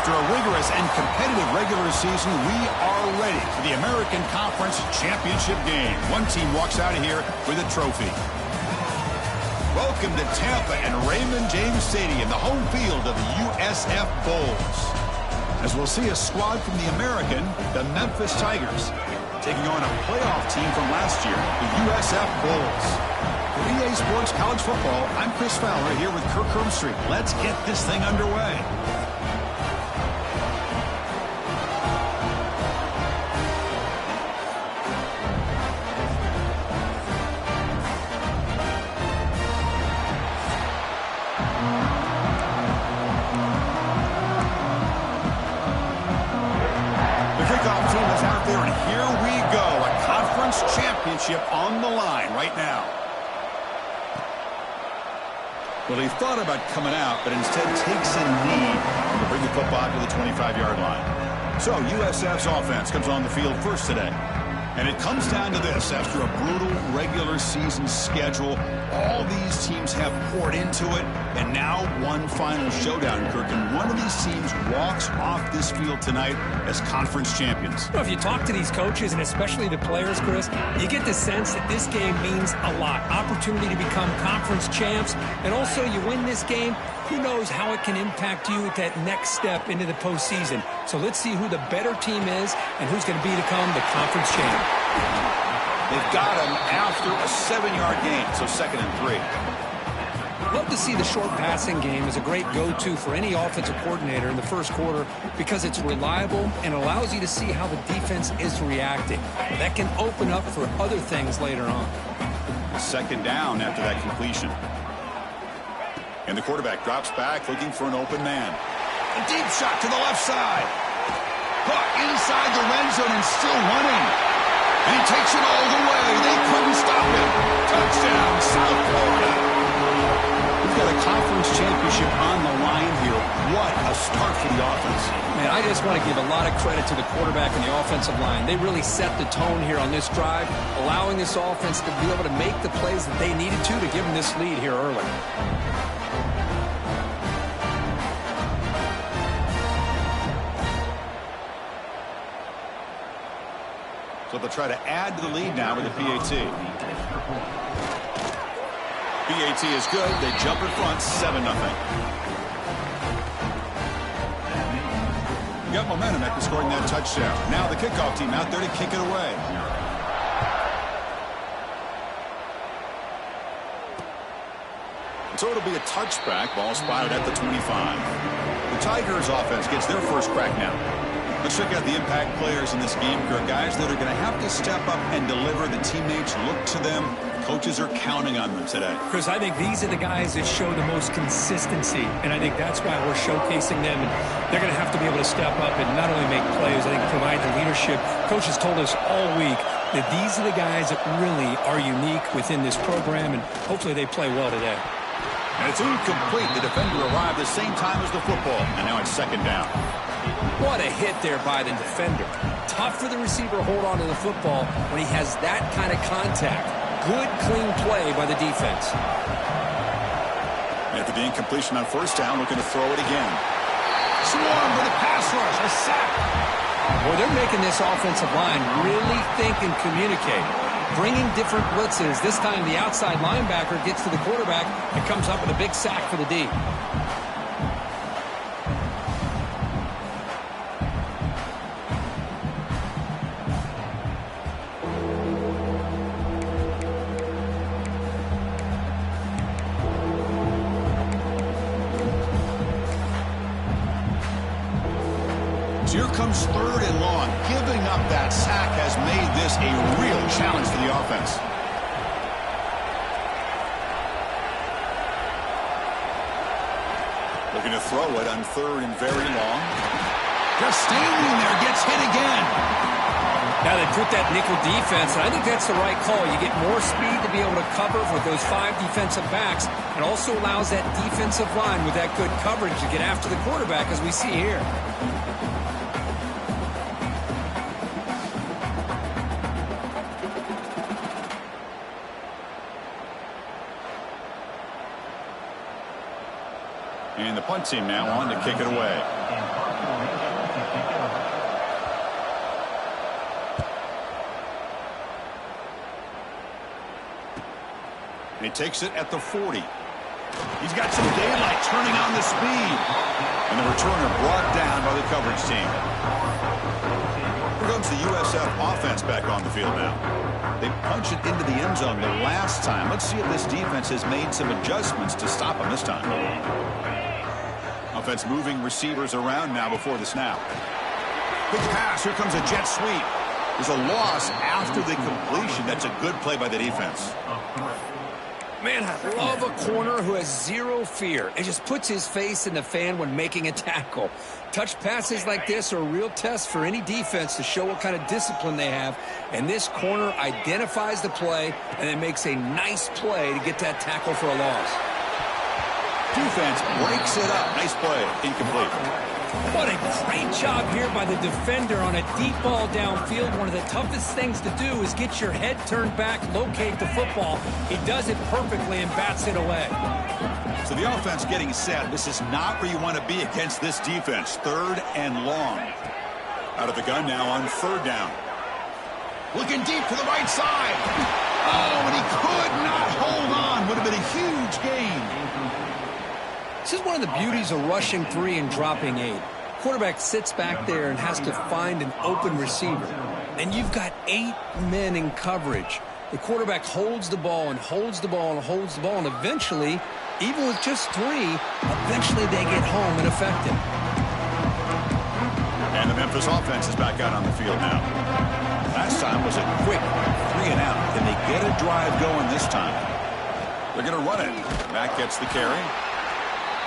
After a rigorous and competitive regular season, we are ready for the American Conference Championship game. One team walks out of here with a trophy. Welcome to Tampa and Raymond James Stadium, the home field of the USF Bulls. As we'll see a squad from the American, the Memphis Tigers, taking on a playoff team from last year, the USF Bulls. For EA Sports College Football, I'm Chris Fowler here with Kirk Herbstreit. Let's get this thing underway. Championship on the line right now. Well, he thought about coming out, but instead takes a knee to bring the football to the 25-yard line. So USF's offense comes on the field first today. And it comes down to this. After a brutal regular season schedule, all these teams have poured into it, and now one final showdown, Kirk. And one of these teams walks off this field tonight as conference champions. You know, if you talk to these coaches, and especially the players, Chris, you get the sense that this game means a lot. Opportunity to become conference champs, and also you win this game, who knows how it can impact you at that next step into the postseason. So let's see who the better team is and who's going to become the conference champ. They've got him after a 7-yard gain, so 2nd and 3. Love to see the short passing game as a great go-to for any offensive coordinator in the first quarter because it's reliable and allows you to see how the defense is reacting. That can open up for other things later on. 2nd down after that completion. And the quarterback drops back looking for an open man. A deep shot to the left side. Caught inside the red zone and still running. And he takes it all the way. They couldn't stop him. Touchdown, South Florida. We've got a conference championship on the line here. What a start for the offense. Man, I just want to give a lot of credit to the quarterback and the offensive line. They really set the tone here on this drive, allowing this offense to be able to make the plays that they needed to give them this lead here early. So they'll try to add to the lead now with the PAT. PAT is good. They jump in front, 7-0. Got momentum after scoring that touchdown. Now the kickoff team out there to kick it away. So it'll be a touchback. Ball spotted at the 25. The Tigers offense gets their first crack now. Let's check out the impact players in this game, guys that are going to have to step up and deliver. The teammates look to them. Coaches are counting on them today. Chris, I think these are the guys that show the most consistency, and I think that's why we're showcasing them. And they're going to have to be able to step up and not only make plays, I think provide the leadership. Coaches told us all week that these are the guys that really are unique within this program, and hopefully they play well today. And it's incomplete. The defender arrived the same time as the football, and now it's 2nd down. What a hit there by the defender. Tough for the receiver to hold on to the football when he has that kind of contact. Good, clean play by the defense. After the incompletion on 1st down, looking to throw it again. Swarm for the pass rush, a sack. Well, they're making this offensive line really think and communicate. Bringing different blitzes. This time the outside linebacker gets to the quarterback and comes up with a big sack for the D. Here comes 3rd and long. Giving up that sack has made this a real challenge for the offense. Looking to throw it on 3rd and very long. Just standing there, gets hit again. Now they put that nickel defense, and I think that's the right call. You get more speed to be able to cover with those 5 defensive backs. It also allows that defensive line with that good coverage to get after the quarterback, as we see here. And the punt team now on to kick it away. And he takes it at the 40. He's got some daylight turning on the speed. And the returner brought down by the coverage team. Here comes the USF offense back on the field now. They punch it into the end zone the last time. Let's see if this defense has made some adjustments to stop them this time. Offense moving receivers around now before the snap. Quick pass. Here comes a jet sweep. There's a loss after the completion. That's a good play by the defense. Man, I love a corner who has zero fear and just puts his face in the fan when making a tackle. Touch passes like this are a real test for any defense to show what kind of discipline they have. And this corner identifies the play and then makes a nice play to get that tackle for a loss. Defense breaks it up. Nice play. Incomplete. What a great job here by the defender on a deep ball downfield. One of the toughest things to do is get your head turned back, locate the football. He does it perfectly and bats it away. So the offense getting set. This is not where you want to be against this defense. 3rd and long. Out of the gun now on 3rd down. Looking deep to the right side. Oh, and he could not hold on. Would have been a huge gain. This is one of the beauties of rushing 3 and dropping 8. Quarterback sits back there and has to find an open receiver. And you've got 8 men in coverage. The quarterback holds the ball and holds the ball and holds the ball. And eventually, even with just 3, eventually they get home and effective. And the Memphis offense is back out on the field now. Last time was a quick 3 and out. Can they get a drive going this time? They're going to run it. Mack gets the carry.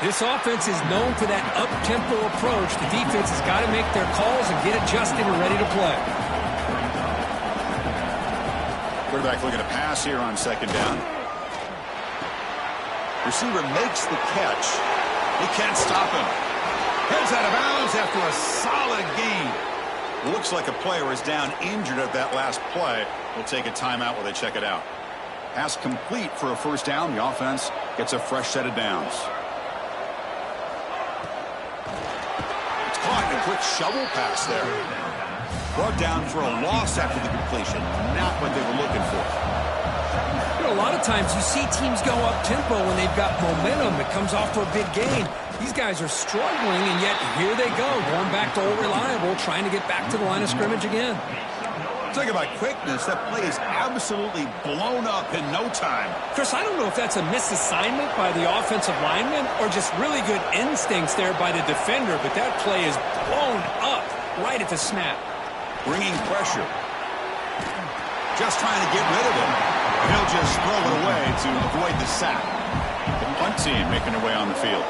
This offense is known for that up-tempo approach. The defense has got to make their calls and get adjusted and ready to play. Quarterback looking to pass here on 2nd down. Receiver makes the catch. He can't stop him. Heads out of bounds after a solid gain. Looks like a player is down injured at that last play. We'll take a timeout while they check it out. Pass complete for a 1st down. The offense gets a fresh set of downs. Caught a quick shovel pass there. Brought down for a loss after the completion. Not what they were looking for. You know, a lot of times you see teams go up-tempo when they've got momentum. It comes off to a big gain. These guys are struggling, and yet here they go, going back to old reliable, trying to get back to the line of scrimmage again. Talk about quickness. That play is absolutely blown up in no time. Chris, I don't know if that's a misassignment by the offensive lineman or just really good instincts there by the defender, but that play is blown up right at the snap. Bringing pressure. Just trying to get rid of it. He'll just throw it away to avoid the sack. The punt team making their way on the field.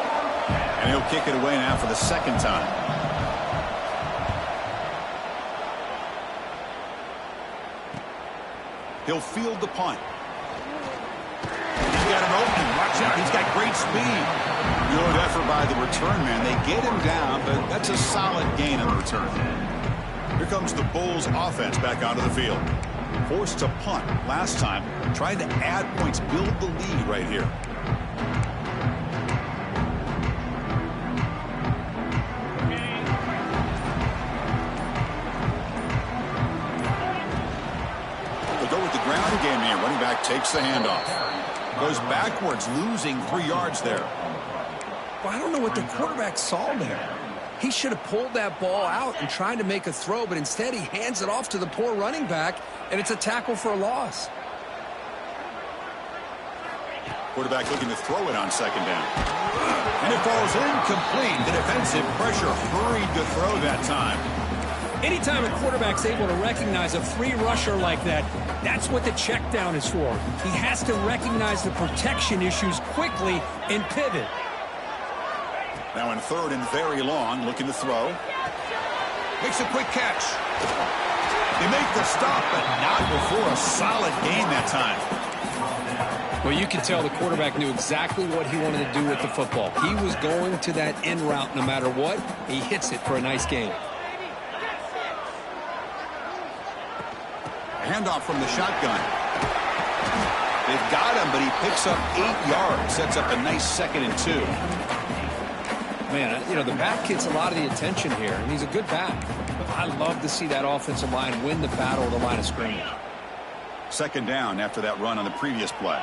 And he'll kick it away now for the 2nd time. He'll field the punt. He's got an opening. Watch out. He's got great speed. Good effort by the return man. They get him down, but that's a solid gain on the return. Here comes the Bulls offense back onto the field. Forced to punt last time. Trying to add points, build the lead right here. Game here. Running back takes the handoff. Goes backwards, losing 3 yards there. Well, I don't know what the quarterback saw there. He should have pulled that ball out and tried to make a throw, but instead he hands it off to the poor running back, and it's a tackle for a loss. Quarterback looking to throw it on 2nd down. And it falls incomplete. The defensive pressure hurried to throw that time. Anytime a quarterback's able to recognize a free rusher like that, that's what the check down is for. He has to recognize the protection issues quickly and pivot. Now in 3rd and very long, looking to throw. Makes a quick catch. They make the stop, but not before a solid gain that time. Well, you can tell the quarterback knew exactly what he wanted to do with the football. He was going to that end route no matter what. He hits it for a nice gain. Handoff from the shotgun. They've got him, but he picks up 8 yards. Sets up a nice 2nd and 2. Man, you know, the back gets a lot of the attention here, and he's a good back. But I love to see that offensive line win the battle of the line of scrimmage. 2nd down after that run on the previous play.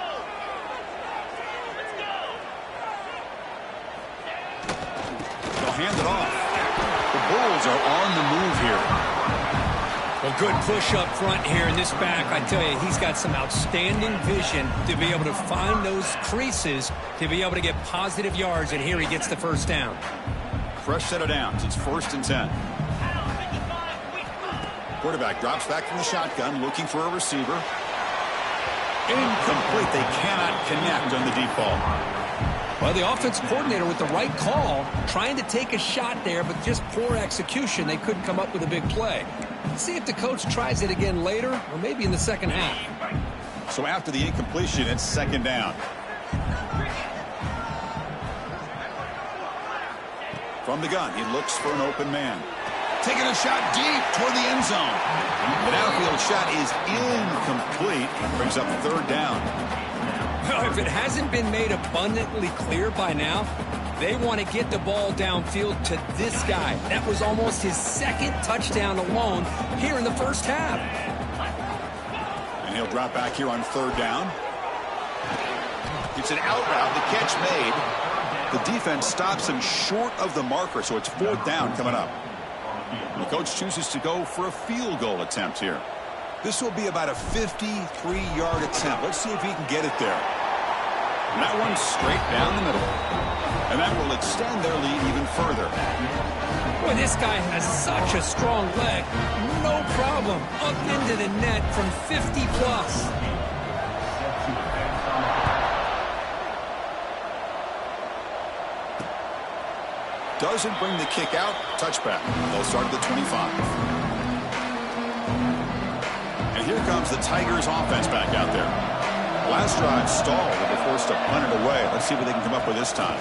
They'll hand it off. The Bulls are on the move here. Well, good push up front here in this back. I tell you, he's got some outstanding vision to be able to find those creases, to be able to get positive yards, and here he gets the first down. Fresh set of downs. It's 1st and 10. Quarterback drops back from the shotgun, looking for a receiver. Incomplete. They cannot connect on the deep ball. Well, the offense coordinator with the right call, trying to take a shot there, but just poor execution. They couldn't come up with a big play. Let's see if the coach tries it again later, or maybe in the second half. So after the incompletion, it's 2nd down. From the gun, he looks for an open man. Taking a shot deep toward the end zone. The downfield shot is incomplete. Brings up 3rd down. Well, if it hasn't been made abundantly clear by now, they want to get the ball downfield to this guy. That was almost his 2nd touchdown alone here in the first half. And he'll drop back here on 3rd down. It's an out route. The catch made. The defense stops him short of the marker, so it's 4th down coming up. The coach chooses to go for a field goal attempt here. This will be about a 53-yard attempt. Let's see if he can get it there. And that one's straight down the middle. And that will extend their lead even further. Boy, this guy has such a strong leg. No problem. Up into the net from 50 plus. Doesn't bring the kick out. Touchback. They'll start at the 25. And here comes the Tigers offense back out there. Last drive stalled. They were forced to punt it away. Let's see what they can come up with this time.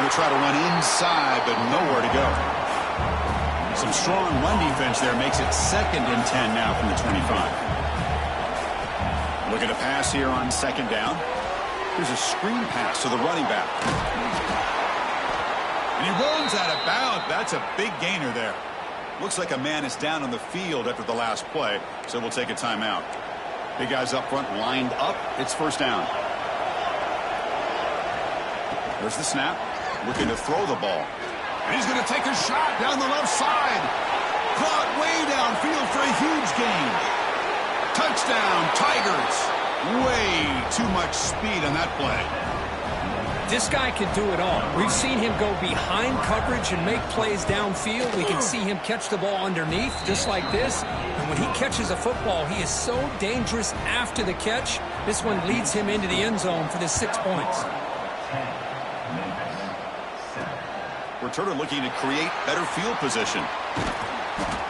Going to try to run inside, but nowhere to go. Some strong run defense there makes it 2nd and 10 now from the 25. Looking to pass here on 2nd down. Here's a screen pass to the running back. And he runs out of bounds. That's a big gainer there. Looks like a man is down on the field after the last play, so we'll take a timeout. Big guys up front lined up. It's 1st down. There's the snap. Looking to throw the ball. And he's going to take a shot down the left side. Caught way downfield for a huge gain. Touchdown, Tigers. Way too much speed on that play. This guy can do it all. We've seen him go behind coverage and make plays downfield. We can see him catch the ball underneath, just like this. And when he catches a football, he is so dangerous after the catch. This one leads him into the end zone for the 6 points. Returner looking to create better field position.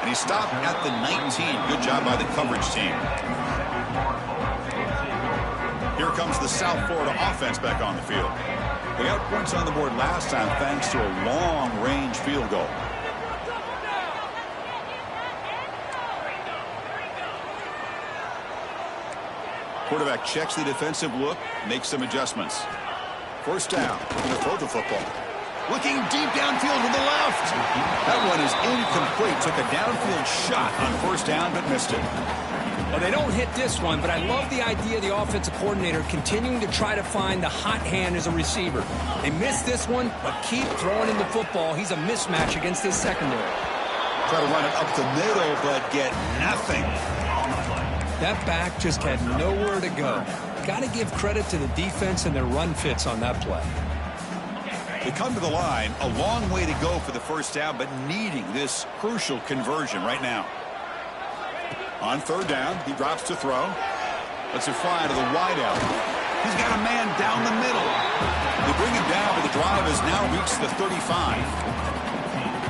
And he stopped at the 19. Good job by the coverage team. Here comes the South Florida offense back on the field. They got points on the board last time thanks to a long-range field goal. Quarterback checks the defensive look, makes some adjustments. 1st down. Going to throw the football. Looking deep downfield to the left. That one is incomplete. Took a downfield shot on 1st down, but missed it. Well, they don't hit this one, but I love the idea of the offensive coordinator continuing to try to find the hot hand as a receiver. They missed this one, but keep throwing him the football. He's a mismatch against his secondary. Try to run it up the middle, but get nothing. That back just had nowhere to go. Got to give credit to the defense and their run fits on that play. They come to the line, a long way to go for the 1st down, but needing this crucial conversion right now. On 3rd down, he drops to throw. Lets it fly to the wideout. He's got a man down the middle. They bring him down, but the drive has now reached the 35.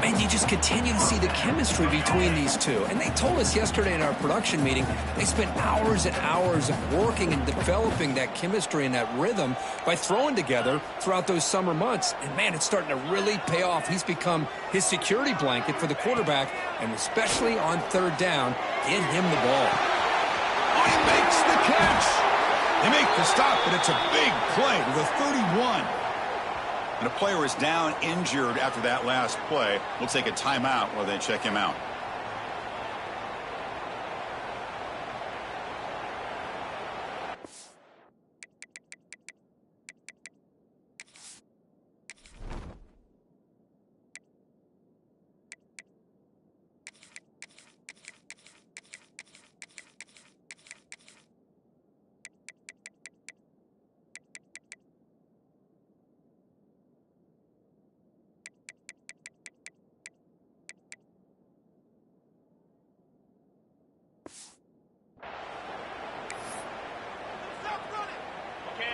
Man, you just continue to see the chemistry between these two. And they told us yesterday in our production meeting, they spent hours and hours of working and developing that chemistry and that rhythm by throwing together throughout those summer months. And, man, it's starting to really pay off. He's become his security blanket for the quarterback, and especially on 3rd down, get him the ball. Oh, he makes the catch. They make the stop, but it's a big play to the 31. And a player is down injured after that last play. We'll take a timeout while they check him out.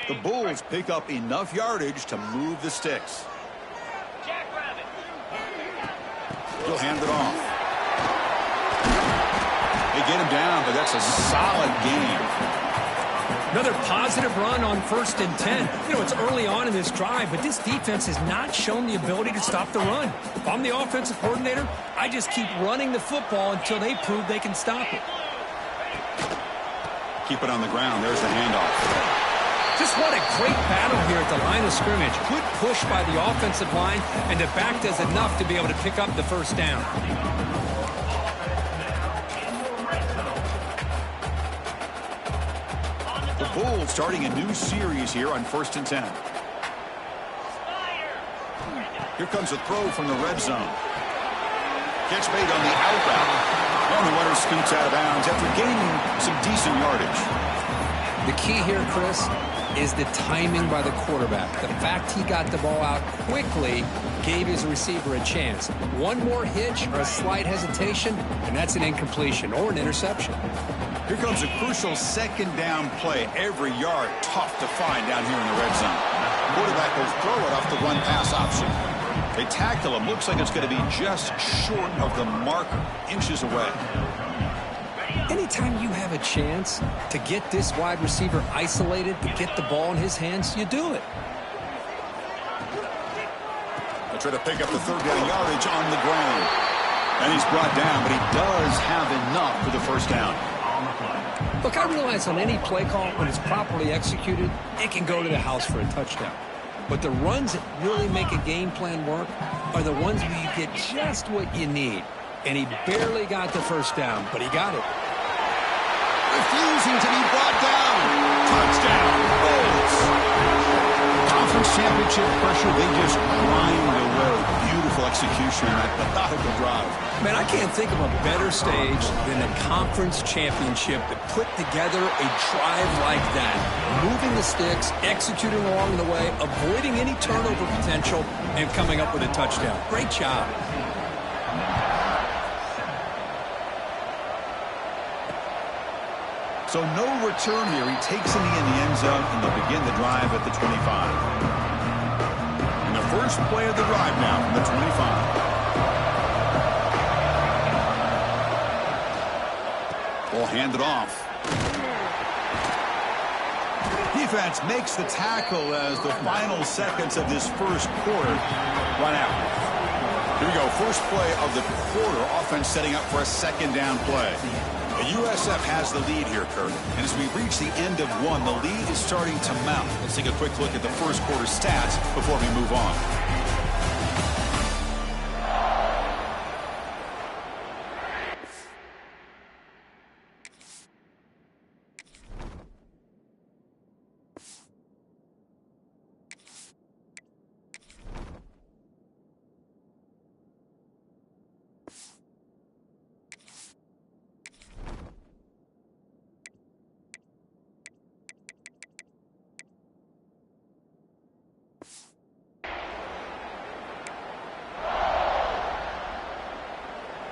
The Bulls pick up enough yardage to move the sticks. He'll hand it off. They get him down, but that's a solid game. Another positive run on 1st and 10. You know, it's early on in this drive, but this defense has not shown the ability to stop the run. If I'm the offensive coordinator, I just keep running the football until they prove they can stop it. Keep it on the ground. There's the handoff. Just what a great battle here at the line of scrimmage. Good push by the offensive line, and the back does enough to be able to pick up the first down. The Bulls starting a new series here on 1st and 10. Here comes a throw from the red zone. Catch made on the out route. And the runner scoots out of bounds after gaining some decent yardage. The key here, Chris, is the timing by the quarterback. The fact he got the ball out quickly gave his receiver a chance. One more hitch or a slight hesitation, and that's an incompletion or an interception. Here comes a crucial 2nd down play. Every yard tough to find down here in the red zone. Quarterback will throw it off the run-pass option. They tackle him. Looks like it's going to be just short of the marker, inches away. Anytime you have a chance to get this wide receiver isolated, to get the ball in his hands, you do it. They try to pick up the 3rd down yardage on the ground. And he's brought down, but he does have enough for the 1st down. Look, I realize on any play call, when it's properly executed, it can go to the house for a touchdown. But the runs that really make a game plan work are the ones where you get just what you need. And he barely got the 1st down, but he got it. Refusing to be brought down. Touchdown, Bulls. Conference championship pressure, they just grind away. Beautiful execution on that methodical drive. Man, I can't think of a better stage than a conference championship to put together a drive like that. Moving the sticks, executing along the way, avoiding any turnover potential, and coming up with a touchdown. Great job. So no return here. He takes it in the end zone, and they'll begin the drive at the 25. And the first play of the drive now from the 25. Ball handed off. Defense makes the tackle as the final seconds of this first quarter run out. Here we go. First play of the quarter. Offense setting up for a 2nd down play. The USF has the lead here, Kurt. And as we reach the end of one, the lead is starting to mount. Let's take a quick look at the first quarter stats before we move on.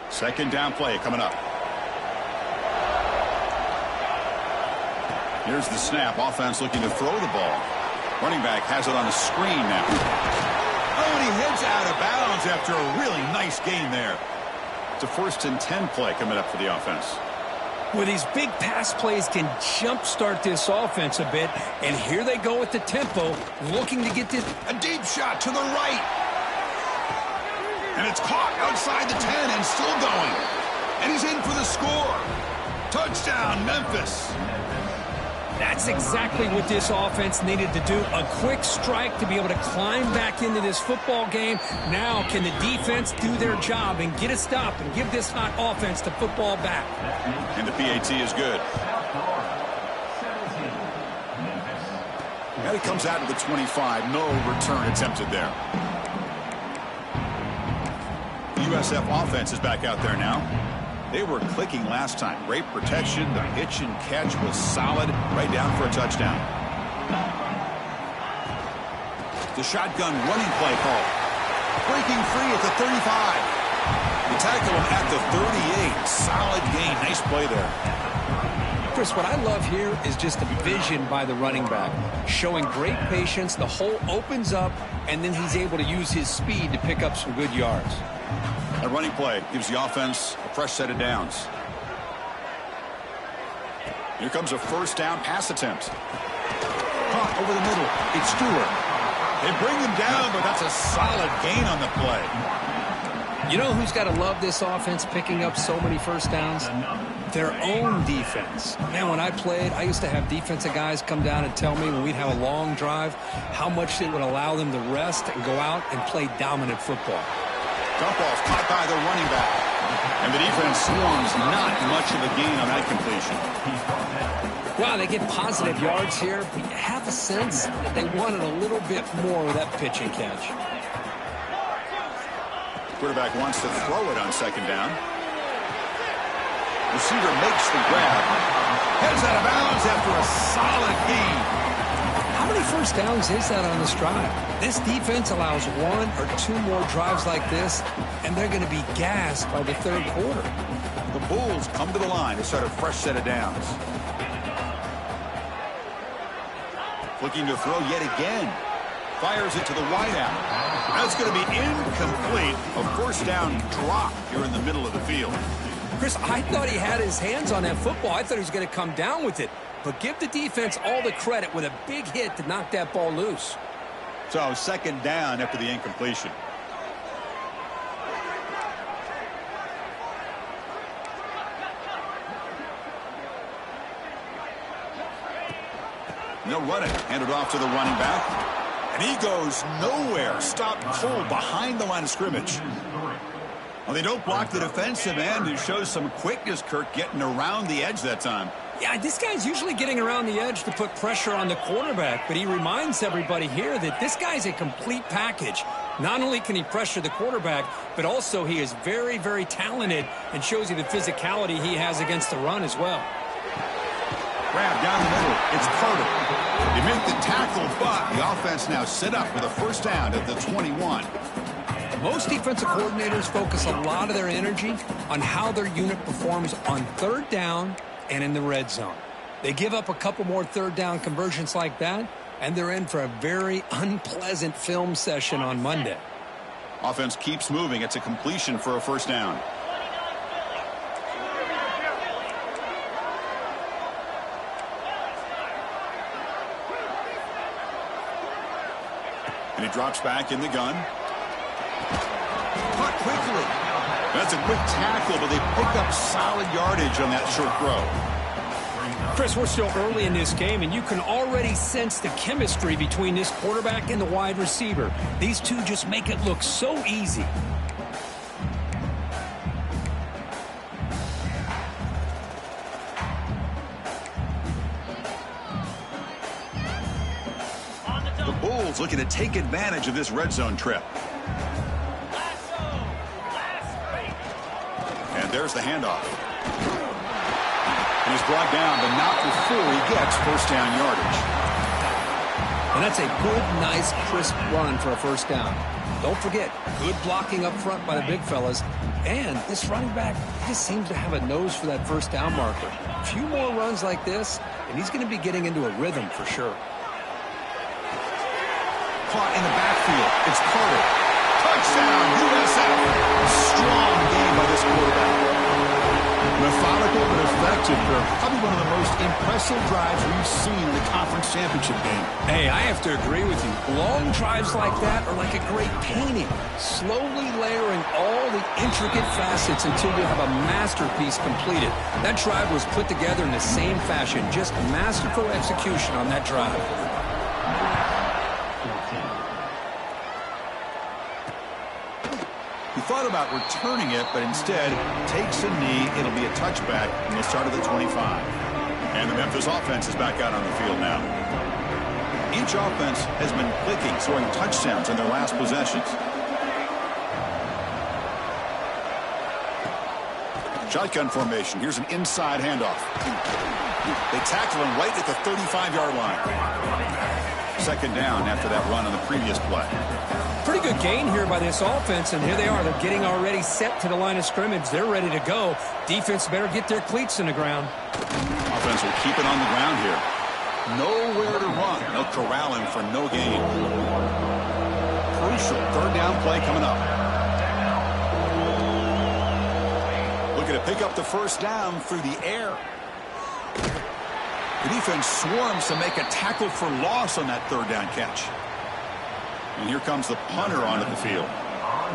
Second down play coming up. Here's the snap. Offense looking to throw the ball. Running back has it on the screen now. Oh, and he heads out of bounds after a really nice gain there. It's a 1st and 10 play coming up for the offense. Well, these big pass plays can jumpstart this offense a bit, and here they go with the tempo, looking to get this. A deep shot to the right. And it's caught outside the 10 and still going. And he's in for the score. Touchdown, Memphis. That's exactly what this offense needed to do. A quick strike to be able to climb back into this football game. Now can the defense do their job and get a stop and give this hot offense the football back? And the PAT is good. Now he comes out to the 25. No return attempted there. USF offense is back out there now. They were clicking last time. Great protection. The hitch and catch was solid. Right down for a touchdown. The shotgun running play call. Breaking free at the 35. They tackle him at the 38. Solid gain. Nice play there. Chris, what I love here is just the vision by the running back, showing great patience. The hole opens up, and then he's able to use his speed to pick up some good yards. A running play gives the offense a fresh set of downs. Here comes a first down pass attempt. Caught over the middle. It's Stewart. They bring him down, but that's a solid gain on the play. You know who's got to love this offense picking up so many first downs? Their own defense. Man, when I played, I used to have defensive guys come down and tell me when we'd have a long drive how much it would allow them to rest and go out and play dominant football. Dump ball's caught by the running back. And the defense swarms not much of a gain on that completion. Wow, they get positive yards here, but you have a sense that they wanted a little bit more with that pitch and catch. Quarterback wants to throw it on second down. Receiver makes the grab. Heads out of bounds after a solid gain. How many first downs is that on this drive? This defense allows one or two more drives like this, and they're going to be gassed by the third quarter. The Bulls come to the line to start a fresh set of downs. Looking to throw yet again. Fires it to the wideout. That's going to be incomplete. A first down drop here in the middle of the field. Chris, I thought he had his hands on that football. I thought he was going to come down with it. But give the defense all the credit with a big hit to knock that ball loose. So second down after the incompletion. And they'll run it. Hand it off to the running back. And he goes nowhere. Stopped cold behind the line of scrimmage. Well, they don't block the defensive end. It shows some quickness, Kirk, getting around the edge that time. Yeah, this guy's usually getting around the edge to put pressure on the quarterback, but he reminds everybody here that this guy's a complete package. Not only can he pressure the quarterback, but also he is very, very talented and shows you the physicality he has against the run as well. Grab down the middle. It's Carter. They make the tackle, but the offense now set up with a first down at the 21. Most defensive coordinators focus a lot of their energy on how their unit performs on third down and in the red zone. They give up a couple more third down conversions like that, and they're in for a very unpleasant film session on Monday. Offense keeps moving. It's a completion for a first down. And he drops back in the gun. Caught quickly. That's a quick tackle, but they pick up solid yardage on that short throw. Chris, we're still early in this game, and you can already sense the chemistry between this quarterback and the wide receiver. These two just make it look so easy. The Bulls looking to take advantage of this red zone trip. And there's the handoff. And he's brought down, but not before he gets first down yardage. And that's a good, nice, crisp run for a first down. Don't forget, good blocking up front by the big fellas. And this running back just seems to have a nose for that first down marker. A few more runs like this, and he's going to be getting into a rhythm for sure. Caught in the backfield. It's Carter. Touchdown, USF. A strong game by this quarterback. Methodical but effective. Probably one of the most impressive drives we've seen in the conference championship game. Hey, I have to agree with you. Long drives like that are like a great painting. Slowly layering all the intricate facets until you have a masterpiece completed. That drive was put together in the same fashion. Just masterful execution on that drive. He thought about returning it, but instead takes a knee. It'll be a touchback, and they'll start at the 25. And the Memphis offense is back out on the field now. Each offense has been clicking, scoring touchdowns in their last possessions. Shotgun formation. Here's an inside handoff. They tackle him right at the 35-yard line. Second down after that run on the previous play. Pretty good gain here by this offense, and here they are. They're getting already set to the line of scrimmage. They're ready to go. Defense better get their cleats in the ground. Offense offense will keep it on the ground here. Nowhere to run. They'll corral him for no gain. Crucial third down play coming up. Looking to pick up the first down through the air. The defense swarms to make a tackle for loss on that third down catch. And here comes the punter onto the field.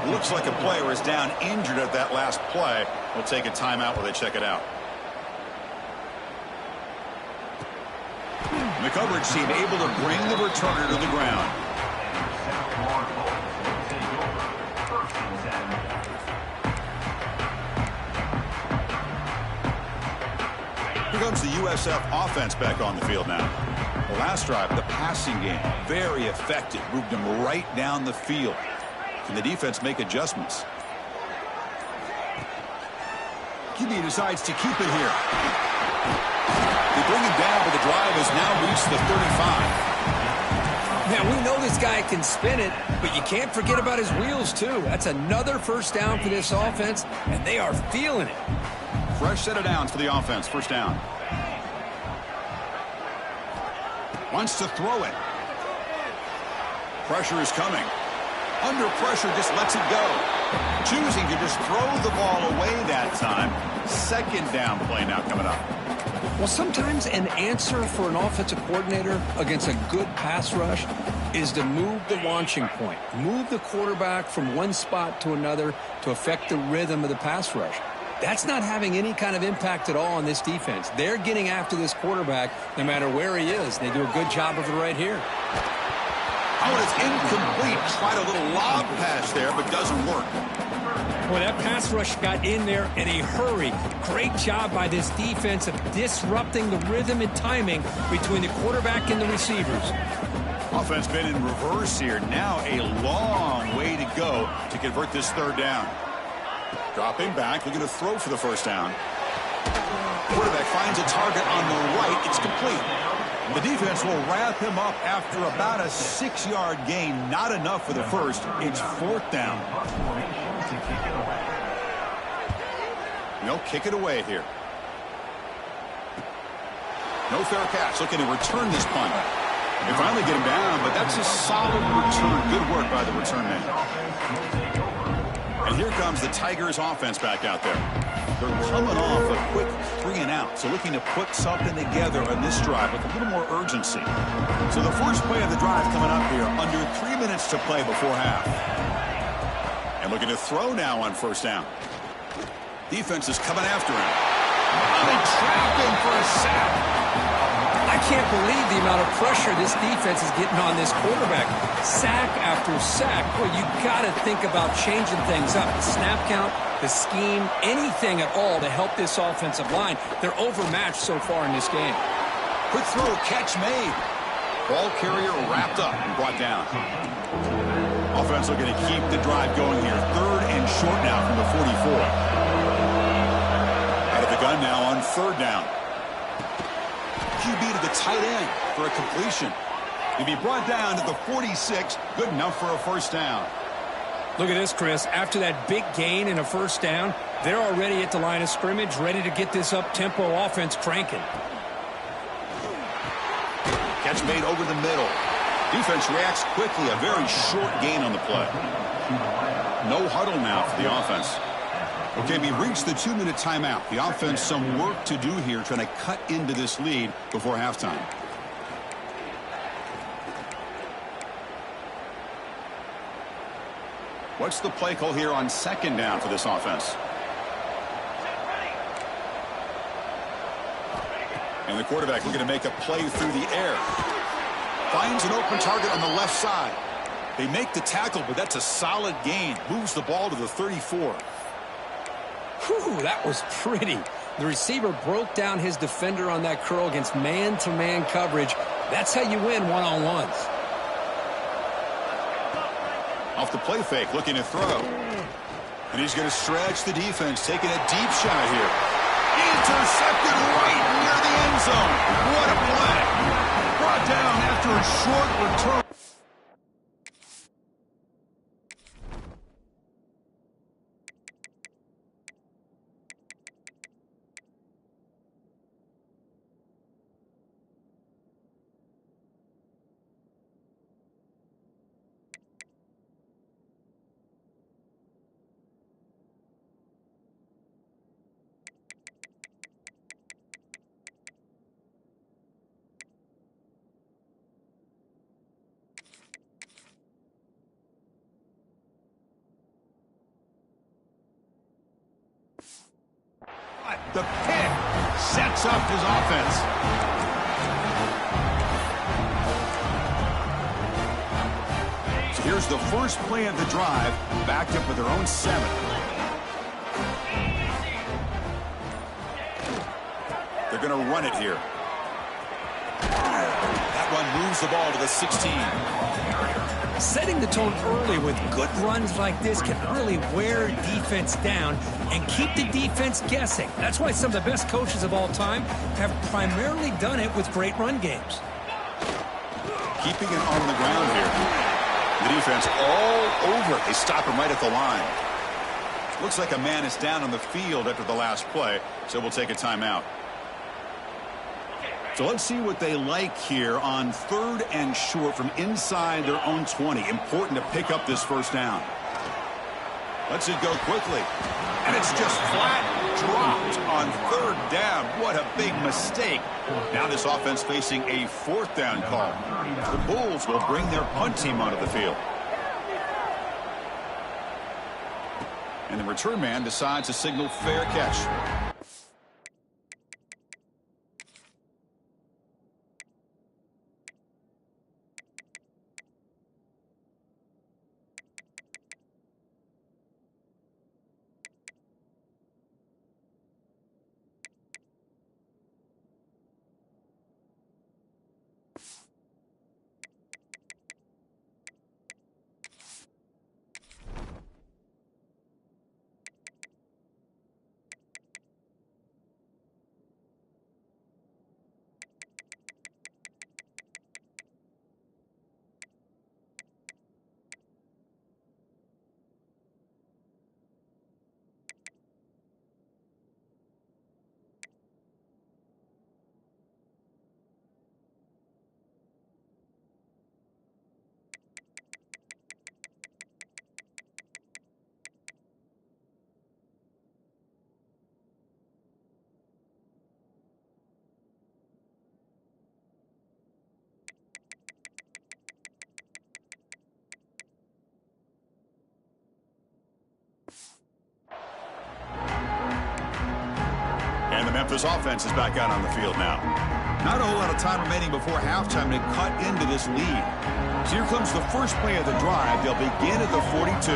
Looks like a player is down injured at that last play. We'll take a timeout while they check it out. The coverage team able to bring the returner to the ground. Here comes the USF offense back on the field now. The last drive, the passing game, very effective. Moved them right down the field. Can the defense make adjustments? QB decides to keep it here. They bring him down, but the drive has now reached the 35. Now, we know this guy can spin it, but you can't forget about his wheels, too. That's another first down for this offense, and they are feeling it. Fresh set of downs for the offense. First down. Wants to throw it. Pressure is coming. Under pressure, just lets it go. Choosing to just throw the ball away that time. Second down play now coming up. Well, sometimes an answer for an offensive coordinator against a good pass rush is to move the launching point. Move the quarterback from one spot to another to affect the rhythm of the pass rush. That's not having any kind of impact at all on this defense. They're getting after this quarterback no matter where he is. They do a good job of it right here. Oh, it's incomplete. Tried a little lob pass there, but doesn't work. Well, that pass rush got in there in a hurry. Great job by this defense of disrupting the rhythm and timing between the quarterback and the receivers. Offense been in reverse here. Now a long way to go to convert this third down. Dropping back, looking to throw for the first down. Quarterback finds a target on the right. It's complete. The defense will wrap him up after about a 6-yard gain. Not enough for the first. It's fourth down. No, kick it away here. No fair catch. Looking to return this punt. They finally get him down, but that's a solid return. Good work by the return man. And here comes the Tigers offense back out there. They're coming off a quick 3-and-out, so looking to put something together on this drive with a little more urgency. So the first play of the drive coming up here, under 3 minutes to play before half. And looking to throw now on first down. Defense is coming after him. They trap him for a sack. I can't believe the amount of pressure this defense is getting on this quarterback. Sack after sack. Well, you got to think about changing things up. The snap count, the scheme, anything at all to help this offensive line. They're overmatched so far in this game. Quick throw, catch made. Ball carrier wrapped up and brought down. Offense looking to keep the drive going here. Third and short now from the 44. Out of the gun now on third down. QB to the tight end for a completion. He'll be brought down to the 46. Good enough for a first down. Look at this, Chris. After that big gain and a first down, they're already at the line of scrimmage, ready to get this up-tempo offense cranking. Catch made over the middle. Defense reacts quickly. A very short gain on the play. No huddle now for the offense. Okay, we reached the 2-minute timeout. The offense some work to do here, trying to cut into this lead before halftime. What's the play call here on second down for this offense? And the quarterback looking to make a play through the air. Finds an open target on the left side. They make the tackle, but that's a solid gain. Moves the ball to the 34. Whew, that was pretty. The receiver broke down his defender on that curl against man-to-man coverage. That's how you win one-on-ones. Off the play fake, looking to throw. And he's going to stretch the defense, taking a deep shot here. Intercepted right near the end zone. What a play. Brought down after a short return. The pick sets up his offense. So here's the first play of the drive, backed up with their own 7. They're going to run it here. That run moves the ball to the 16. Setting the tone early with good runs like this can really wear defense down and keep the defense guessing. That's why some of the best coaches of all time have primarily done it with great run games. Keeping it on the ground here. The defense all over it. They stop him right at the line. Looks like a man is down on the field after the last play, so we'll take a timeout. So let's see what they like here on 3rd and short from inside their own 20. Important to pick up this first down. Lets it go quickly. And it's just flat dropped on 3rd down. What a big mistake. Now this offense facing a 4th down call. The Bulls will bring their punt team onto the field. And the return man decides to signal fair catch. And the Memphis offense is back out on the field now. Not a whole lot of time remaining before halftime to cut into this lead. So here comes the first play of the drive. They'll begin at the 42.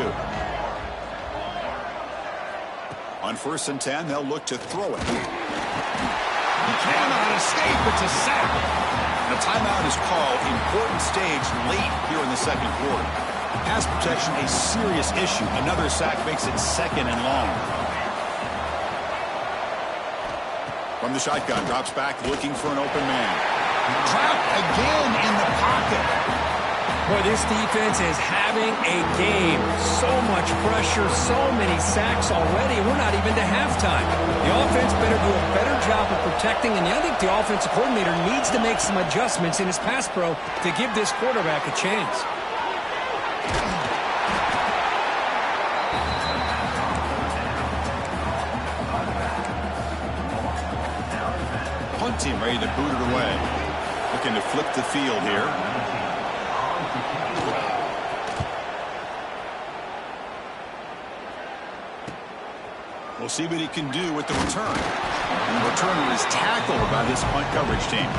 On 1st and 10, they'll look to throw it. He cannot escape. It's a sack. And a timeout is called. Important stage late here in the 2nd quarter. Pass protection a serious issue. Another sack makes it 2nd and long. From the shotgun, drops back, looking for an open man. Trapped again in the pocket. Boy, this defense is having a game. So much pressure, so many sacks already. We're not even to halftime. The offense better do a better job of protecting, and I think the offensive coordinator needs to make some adjustments in his pass pro to give this quarterback a chance. Team ready to boot it away. Looking to flip the field here. We'll see what he can do with the return. And the returner is tackled by this punt coverage team.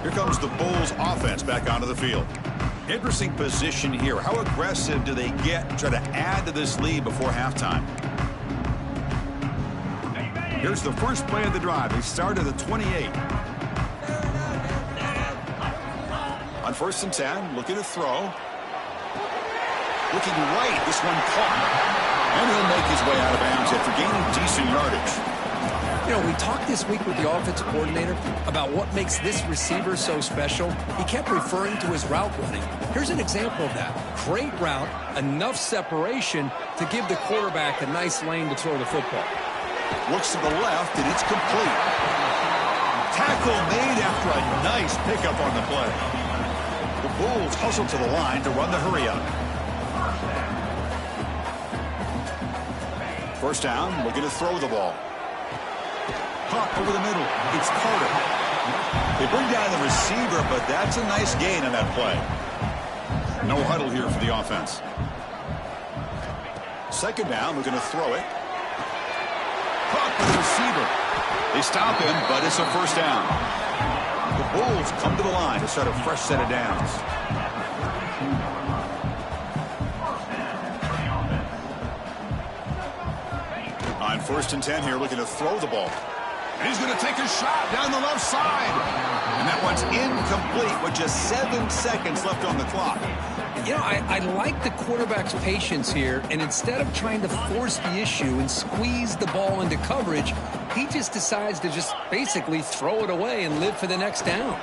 Here comes the Bulls offense back onto the field. Interesting position here. How aggressive do they get to try to add to this lead before halftime? Here's the first play of the drive. They start at the 28. On 1st and 10, looking to throw. Looking right, this one caught. And he'll make his way out of bounds after gaining decent yardage. You know, we talked this week with the offensive coordinator about what makes this receiver so special. He kept referring to his route running. Here's an example of that. Great route, enough separation to give the quarterback a nice lane to throw the football. Looks to the left, and it's complete. Tackle made after a nice pickup on the play. The Bulls hustle to the line to run the hurry-up. First down, looking to throw the ball. Caught over the middle. It's Carter. They bring down the receiver, but that's a nice gain on that play. No huddle here for the offense. Second down, looking to throw it. Caught by the receiver. They stop him, but it's a first down. The Bulls come to the line to start a fresh set of downs. On 1st and 10 here, looking to throw the ball. And he's going to take a shot down the left side. And that one's incomplete with just 7 seconds left on the clock. You know, I like the quarterback's patience here, and instead of trying to force the issue and squeeze the ball into coverage, he just decides to just basically throw it away and live for the next down.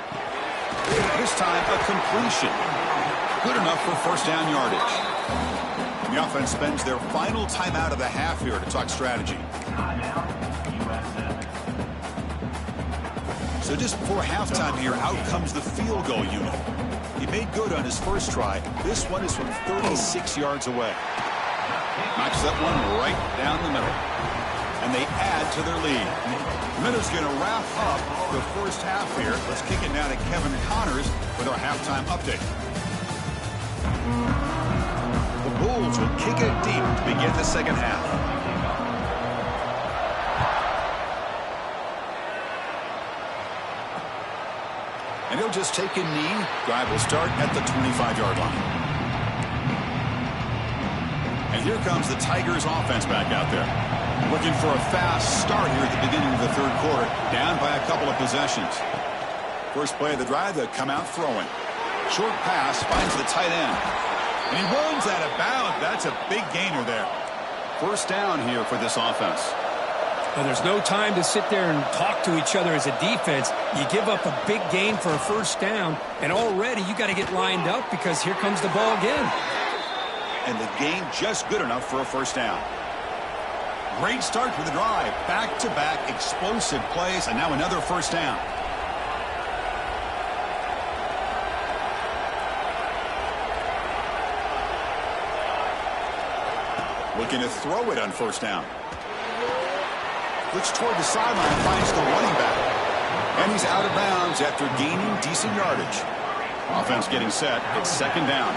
This time, a completion. Good enough for first down yardage. And the offense spends their final timeout of the half here to talk strategy. So just before halftime here, out comes the field goal unit. He made good on his first try. This one is from 36 yards away. Knocks that one right down the middle. And they add to their lead. The Minutes going to wrap up the first half here. Let's kick it now to Kevin Connors with our halftime update. The Bulls will kick it deep to begin the second half. And he'll just take a knee. Drive will start at the 25-yard line. And here comes the Tigers offense back out there. Looking for a fast start here at the beginning of the third quarter. Down by a couple of possessions. First play of the drive, they'll come out throwing. Short pass finds the tight end. And he runs out of bounds. That's a big gainer there. First down here for this offense. Well, there's no time to sit there and talk to each other as a defense. You give up a big gain for a first down, and already you got to get lined up because here comes the ball again. And the gain just good enough for a first down. Great start for the drive. Back-to-back explosive plays, and now another first down. Looking to throw it on first down. Looks toward the sideline, finds the running back. And he's out of bounds after gaining decent yardage. Offense getting set. It's second down.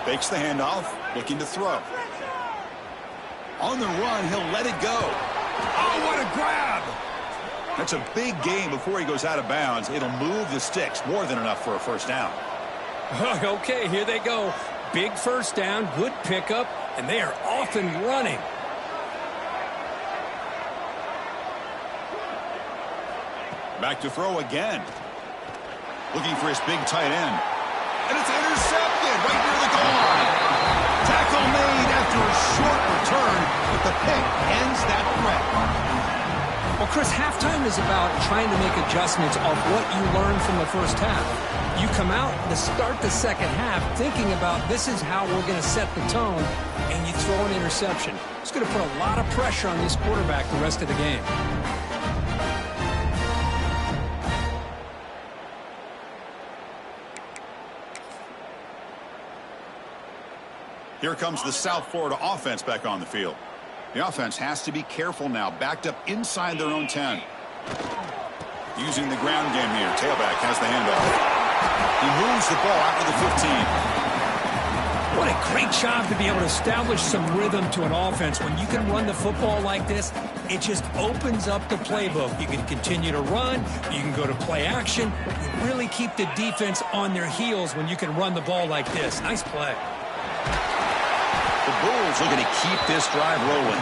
Fakes the handoff, looking to throw. On the run, he'll let it go. Oh, what a grab! That's a big gain before he goes out of bounds. It'll move the sticks, more than enough for a first down. Okay, here they go. Big first down, good pickup, and they are off and running. Back to throw again. Looking for his big tight end. And it's intercepted right near the goal line. Tackle made after a short return, but the pick ends that threat. Well, Chris, halftime is about trying to make adjustments off what you learned from the first half. You come out to start the second half thinking about this is how we're going to set the tone, and you throw an interception. It's going to put a lot of pressure on this quarterback the rest of the game. Here comes the South Florida offense back on the field. The offense has to be careful now, backed up inside their own 10. Using the ground game here. Tailback has the handoff. He moves the ball out to the 15. What a Great job to be able to establish some rhythm to an offense. When you can run the football like this, it just opens up the playbook. You can continue to run. You can go to play action. You really keep the defense on their heels when you can run the ball like this. Nice play. The Bulls looking to keep this drive rolling.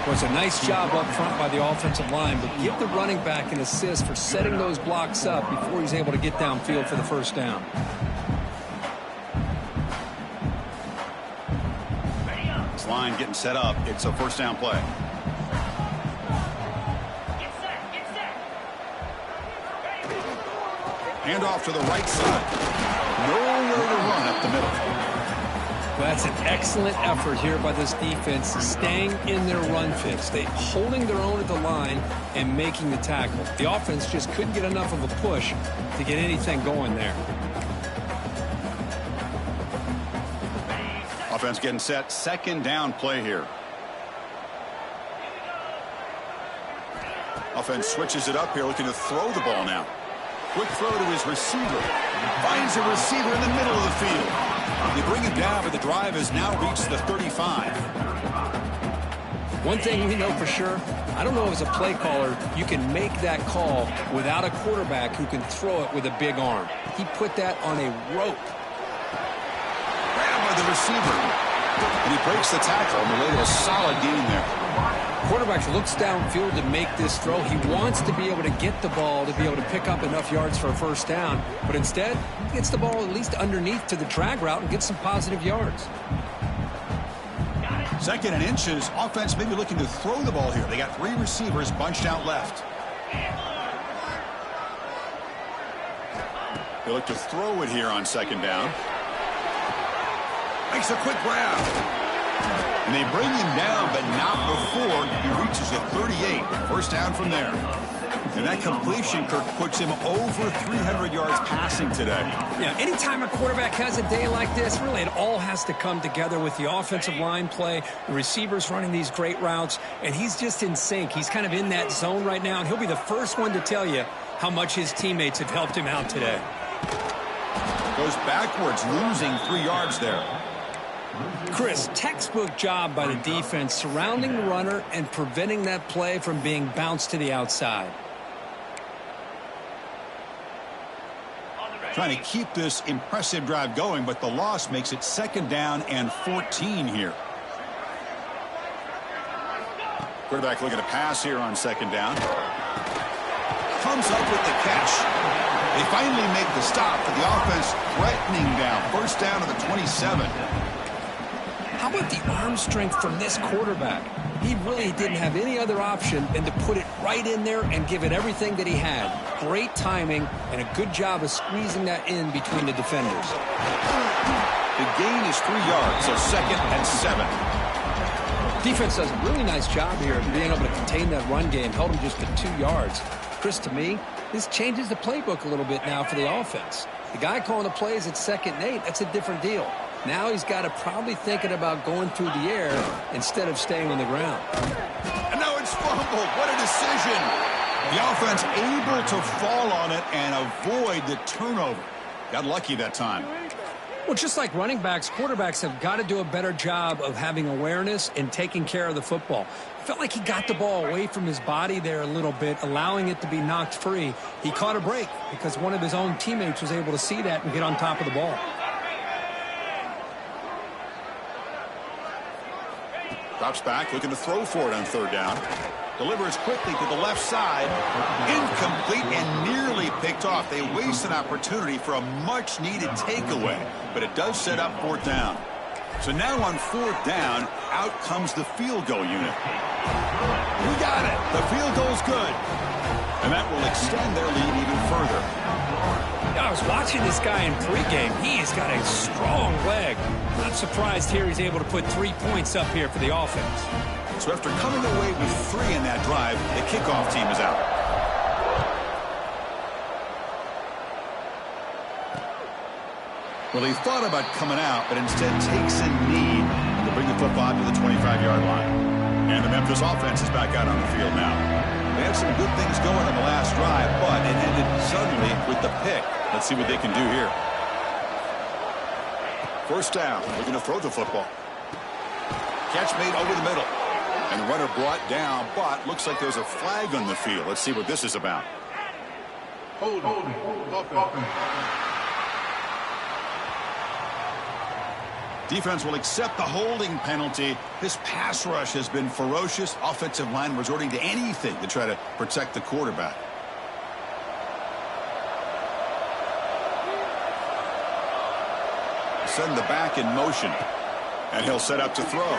Well, it's a nice job up front by the offensive line, but give the running back an assist for setting those blocks up before he's able to get downfield for the first down. This line getting set up. It's a first down play. Hand off to the right side. Nowhere to run up the middle. Well, that's an excellent effort here by this defense, staying in their run fix. They holding their own at the line and making the tackle. The offense just couldn't get enough of a push to get anything going there. Offense getting set. Second down play here. Offense switches it up here, looking to throw the ball now. Quick throw to his receiver. Finds a receiver in the middle of the field. They bring him down, but the drive has now reached the 35. One thing we know for sure, I don't know as a play caller, you can make that call without a quarterback who can throw it with a big arm. He put that on a rope. Grabbed by the receiver. And he breaks the tackle on the way to a solid gain there. Quarterback looks downfield to make this throw. He wants to be able to get the ball to be able to pick up enough yards for a first down. But instead, he gets the ball at least underneath to the drag route and gets some positive yards. Second and inches. Offense maybe looking to throw the ball here. They got three receivers bunched out left. They look to throw it here on second down. Makes a quick grab. And they bring him down, but not before he reaches the 38. First down from there. And that completion, Kirk, puts him over 300 yards passing today. Yeah, anytime a quarterback has a day like this, really it all has to come together with the offensive line play, the receivers running these great routes, and he's just in sync. He's kind of in that zone right now, and he'll be the first one to tell you how much his teammates have helped him out today. Goes backwards, losing 3 yards there. Chris, textbook job by the defense surrounding the runner and preventing that play from being bounced to the outside. Trying to keep this impressive drive going, but the loss makes it second down and 14 here. Quarterback looking to pass here on second down. Comes up with the catch. They finally make the stop for the offense, threatening down. First down to the 27. How about the arm strength from this quarterback? He really didn't have any other option than to put it right in there and give it everything that he had. Great timing and a good job of squeezing that in between the defenders. The gain is 3 yards, so second and 7. Defense does a really nice job here of being able to contain that run game. Held him just to 2 yards. Chris, to me, this changes the playbook a little bit now for the offense. The guy calling the plays at 2nd and 8, that's a different deal. Now he's got to probably thinking about going through the air instead of staying on the ground. And now it's fumbled. What a decision. The offense able to fall on it and avoid the turnover. Got lucky that time. Well, just like running backs, quarterbacks have got to do a better job of having awareness and taking care of the football. Felt like he got the ball away from his body there a little bit, allowing it to be knocked free. He caught a break because one of his own teammates was able to see that and get on top of the ball. Drops back, looking to throw for it on third down. Delivers quickly to the left side. Incomplete and nearly picked off. They waste an opportunity for a much-needed takeaway, but it does set up fourth down. So now on fourth down, out comes the field goal unit. We got it. The field goal's good. And that will extend their lead even further. I was watching this guy in pregame. He's got a strong leg. Not surprised here he's able to put 3 points up here for the offense. So after coming away with 3 in that drive, the kickoff team is out. Well, he thought about coming out, but instead takes a knee to bring the football to the 25-yard line. And the Memphis offense is back out on the field now. They had some good things going on the last drive, but it ended suddenly with the pick. Let's see what they can do here. First down, looking to throw the football. Catch made over the middle. And the runner brought down, but looks like there's a flag on the field. Let's see what this is about. Hold. Defense will accept the holding penalty. This pass rush has been ferocious. Offensive line resorting to anything to try to protect the quarterback. Send the back in motion. And he'll set up to throw.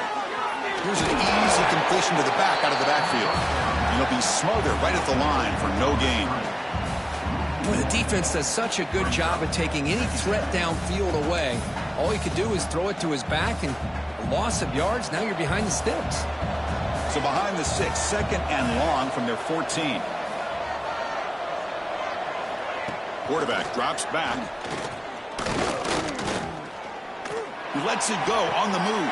Here's an easy completion to the back out of the backfield. And he'll be smothered right at the line for no gain. Boy, the defense does such a good job of taking any threat downfield away. All he could do is throw it to his back, and a loss of yards, now you're behind the sticks. So behind the 6, second and long from their 14. Quarterback drops back. He lets it go on the move.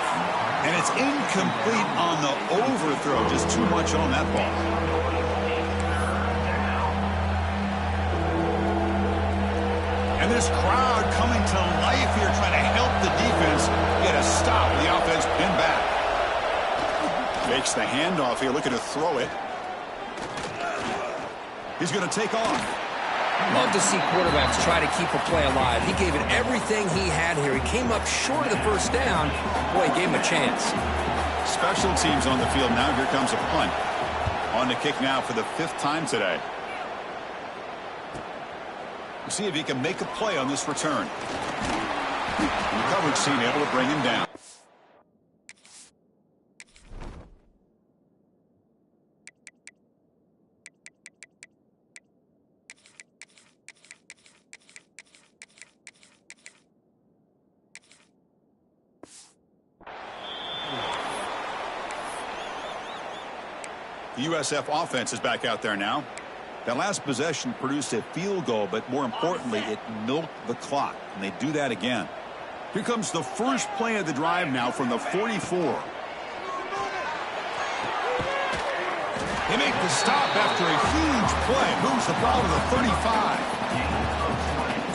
And it's incomplete on the overthrow. Just too much on that ball. And this crowd coming to life here, trying to help the defense get a stop. The offense pinned back. Makes the handoff here, looking to throw it. He's going to take off. Love to see quarterbacks try to keep a play alive. He gave it everything he had here. He came up short of the first down. Boy, he gave him a chance. Special teams on the field now. Here comes a punt. On the kick now for the 5th time today. We'll see if he can make a play on this return. And the coverage team able to bring him down. The USF offense is back out there now. That last possession produced a field goal, but more importantly, it milked the clock, and they do that again. Here comes the first play of the drive now from the 44. They make the stop after a huge play. Moves the ball to the 35.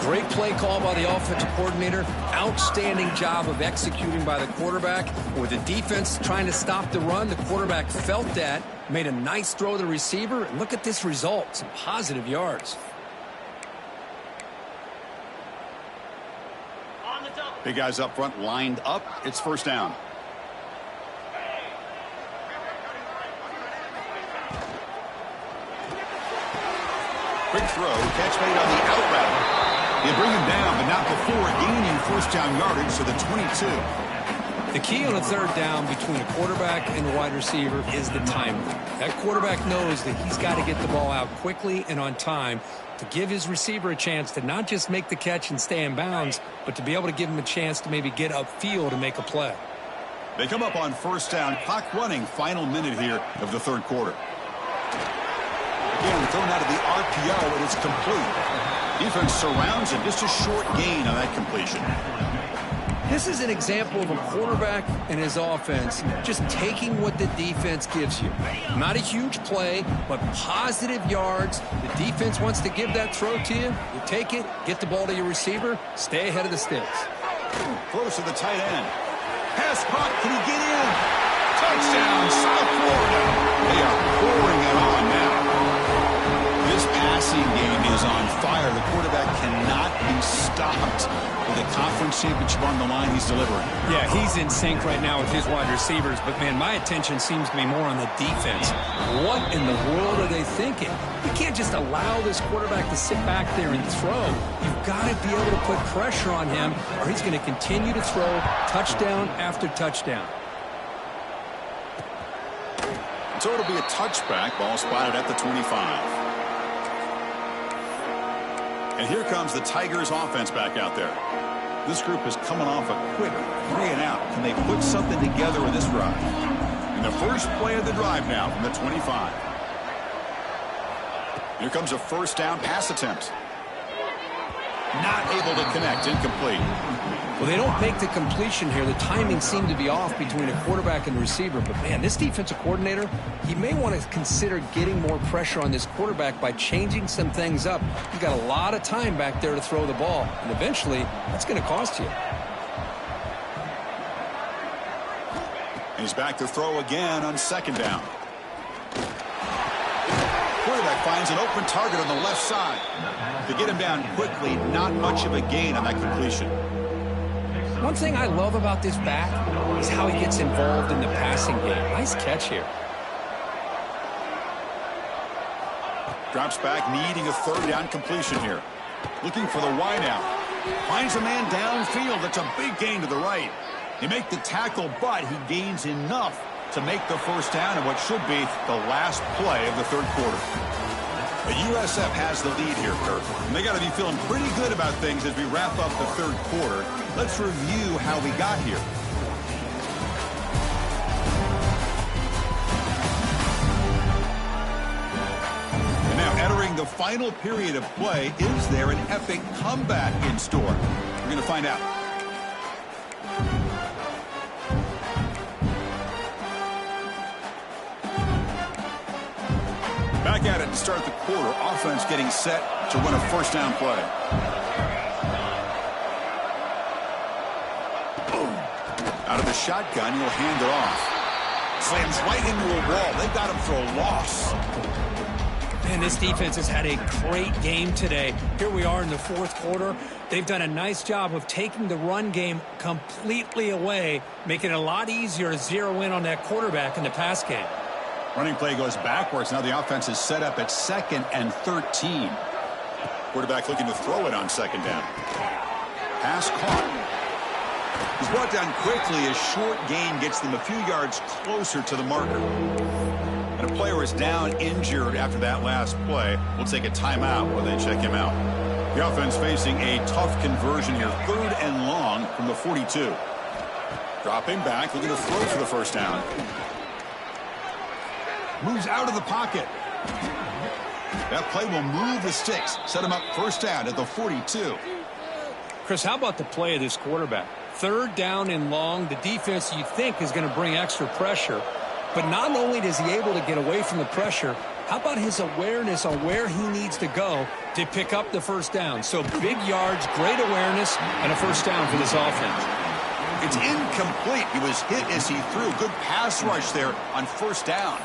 Great play call by the offensive coordinator. Outstanding job of executing by the quarterback. With the defense trying to stop the run, the quarterback felt that, made a nice throw to the receiver, and look at this result, some positive yards. Big guys up front lined up. It's first down. Quick throw, catch made on the out route. They bring him down, but not before gaining first down yardage to the 22. The key on a third down between a quarterback and a wide receiver is the timing. That quarterback knows that he's got to get the ball out quickly and on time to give his receiver a chance to not just make the catch and stay in bounds, but to be able to give him a chance to maybe get upfield and make a play. They come up on first down, clock running, final minute here of the third quarter. Again, thrown out of the RPO, and it's complete. Defense surrounds it, just a short gain on that completion. This is an example of a quarterback and his offense just taking what the defense gives you. Not a huge play, but positive yards. The defense wants to give that throw to you. You take it, get the ball to your receiver, stay ahead of the sticks. Close to the tight end. Pass caught. Can he get in? Touchdown, South Florida. They are pouring it on now. This passing game is on fire. The quarterback cannot be stopped. With a conference championship on the line, he's delivering. Yeah, he's in sync right now with his wide receivers. But, man, my attention seems to be more on the defense. What in the world are they thinking? You can't just allow this quarterback to sit back there and throw. You've got to be able to put pressure on him, or he's going to continue to throw touchdown after touchdown. So it'll be a touchback. Ball spotted at the 25. And here comes the Tigers offense back out there. This group is coming off a quick 3 and out. Can they put something together in this drive? And the first play of the drive now from the 25. Here comes a first down pass attempt. Not able to connect, incomplete. Well, they don't make the completion here. The timing seemed to be off between a quarterback and the receiver. But, man, this defensive coordinator, he may want to consider getting more pressure on this quarterback by changing some things up. You've got a lot of time back there to throw the ball. And eventually, that's going to cost you. And he's back to throw again on second down. Quarterback finds an open target on the left side. To get him down quickly, not much of a gain on that completion. One thing I love about this back is how he gets involved in the passing game. Nice catch here. Drops back, needing a third down completion here. Looking for the wide out. Finds a man downfield. That's a big gain to the right. They make the tackle, but he gains enough to make the first down in what should be the last play of the third quarter. The USF has the lead here, Kirk. And they got to be feeling pretty good about things as we wrap up the third quarter. Let's review how we got here. And now entering the final period of play, is there an epic comeback in store? We're going to find out. Back at it to start the quarter. Offense getting set to win a first down play. Boom. Out of the shotgun, he'll hand it off. Slams right into a wall. They've got him for a loss. Man, this defense has had a great game today. Here we are in the fourth quarter. They've done a nice job of taking the run game completely away, making it a lot easier to zero in on that quarterback in the pass game. Running play goes backwards. Now the offense is set up at 2nd and 13. Quarterback looking to throw it on second down. Pass caught. He's brought down quickly. A short gain gets them a few yards closer to the marker. And a player is down injured after that last play. We'll take a timeout while they check him out. The offense facing a tough conversion here. 3rd and long from the 42. Dropping back, looking to throw for the first down. Moves out of the pocket. That play will move the sticks. Set him up first down at the 42. Chris, how about the play of this quarterback? 3rd down and long. The defense, you think, is going to bring extra pressure. But not only is he able to get away from the pressure, how about his awareness on where he needs to go to pick up the first down? So big yards, great awareness, and a first down for this offense. It's incomplete. He was hit as he threw. Good pass rush there on first down.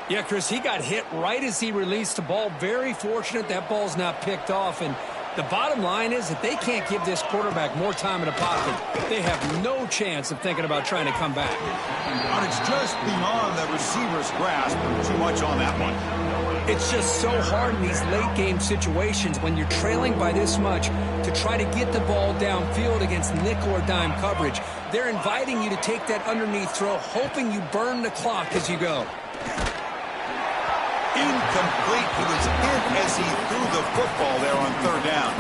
Yeah, Chris, he got hit right as he released the ball. Very fortunate that ball's not picked off. And the bottom line is that they can't give this quarterback more time in the pocket. They have no chance of thinking about trying to come back. And it's just beyond the receiver's grasp. Too much on that one. It's just so hard in these late-game situations when you're trailing by this much to try to get the ball downfield against nickel or dime coverage. They're inviting you to take that underneath throw, hoping you burn the clock as you go. Incomplete. He was hit as he threw the football there on 3rd down.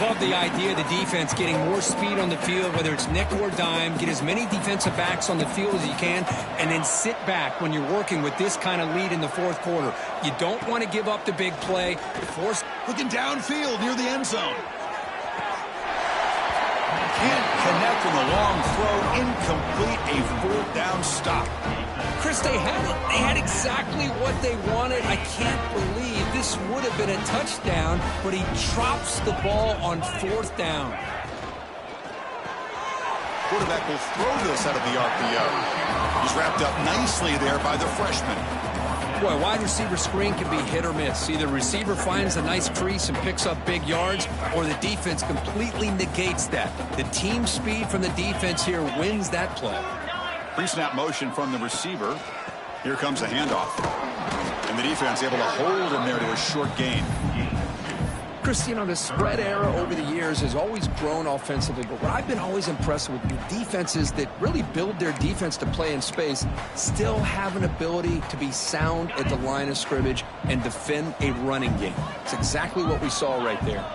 Love the idea of the defense getting more speed on the field, whether it's nickel or dime, get as many defensive backs on the field as you can, and then sit back when you're working with this kind of lead in the fourth quarter. You don't want to give up the big play. Force looking downfield near the end zone. Can't connect on the long throw. Incomplete. A 4th down stop. Chris, they had exactly what they wanted. I can't believe this would have been a touchdown, but he drops the ball on 4th down. Quarterback will throw this out of the RPO. He's wrapped up nicely there by the freshman. Boy, wide receiver screen can be hit or miss. Either receiver finds a nice crease and picks up big yards, or the defense completely negates that. The team speed from the defense here wins that play. Pre-snap motion from the receiver. Here comes a handoff. And the defense able to hold him there to a short gain. Chris, you know, the spread era over the years has always grown offensively, but what I've been always impressed with defenses that really build their defense to play in space still have an ability to be sound at the line of scrimmage and defend a running game. It's exactly what we saw right there.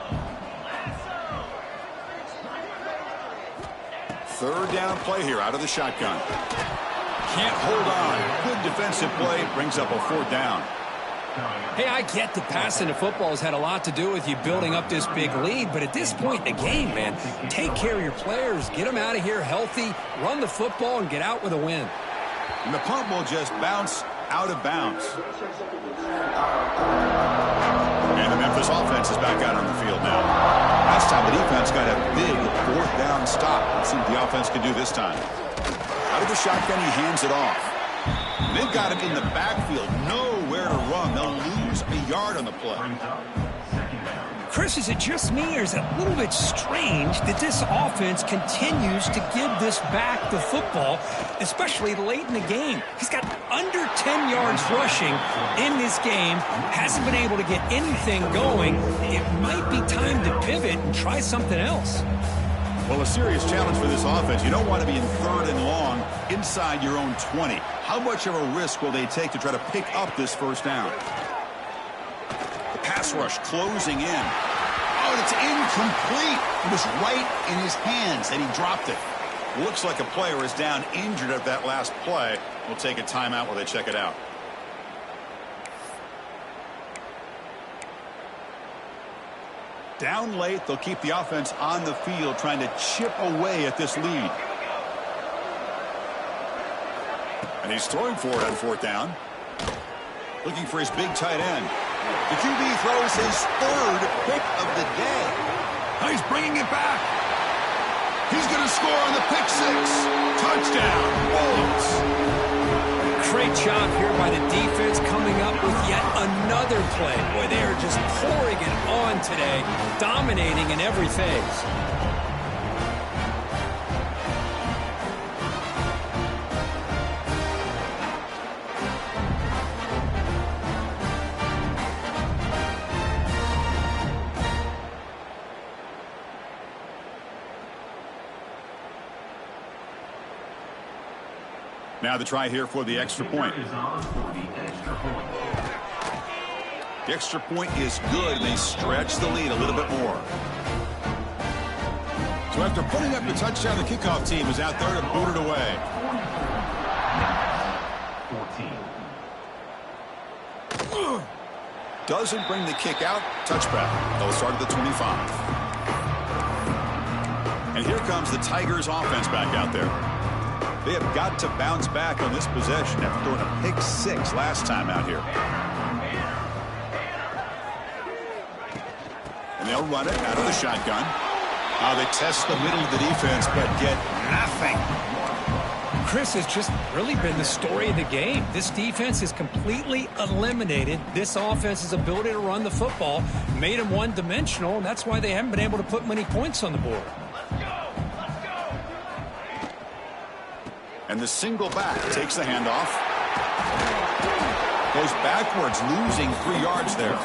3rd down play here out of the shotgun. Can't hold on. Good defensive play. Brings up a 4th down. Hey, I get that passing the football has had a lot to do with you building up this big lead, but at this point in the game, man, take care of your players. Get them out of here healthy, run the football, and get out with a win. And the punt will just bounce out of bounds. And the Memphis offense is back out on the field now. Last time the defense got a big 4th down stop. Let's see what the offense can do this time. Out of the shotgun, he hands it off. And they've got him in the backfield. Nowhere to run. They'll lose a yard on the play. Chris, is it just me, or is it a little bit strange that this offense continues to give this back the football, especially late in the game? He's got under 10 yards rushing in this game, hasn't been able to get anything going. It might be time to pivot and try something else. Well, a serious challenge for this offense. You don't want to be in 3rd and long inside your own 20. How much of a risk will they take to try to pick up this first down? The pass rush closing in. Oh, and it's incomplete. It was right in his hands, and he dropped it. Looks like a player is down injured at that last play. We'll take a timeout while they check it out. Down late, they'll keep the offense on the field trying to chip away at this lead. And he's throwing for it on 4th down. Looking for his big tight end. The QB throws his 3rd pick of the day. Now he's bringing it back. He's going to score on the pick 6. Touchdown, Wolves. Great job here by the defense coming up with yet another play. Boy, they are just pouring it on today, dominating in every phase. Now the try here for the extra point. The extra point is good, and they stretch the lead a little bit more. So after putting up the touchdown, the kickoff team is out there to boot it away. 14. Doesn't bring the kick out. Touchback. They'll start at the 25. And here comes the Tigers offense back out there. They have got to bounce back on this possession after throwing a pick 6 last time out here. And they'll run it out of the shotgun. They test the middle of the defense, but get nothing. Chris, has just really been the story of the game. This defense has completely eliminated this offense's ability to run the football, made them one-dimensional, and that's why they haven't been able to put many points on the board. And the single back takes the handoff. Goes backwards, losing 3 yards there.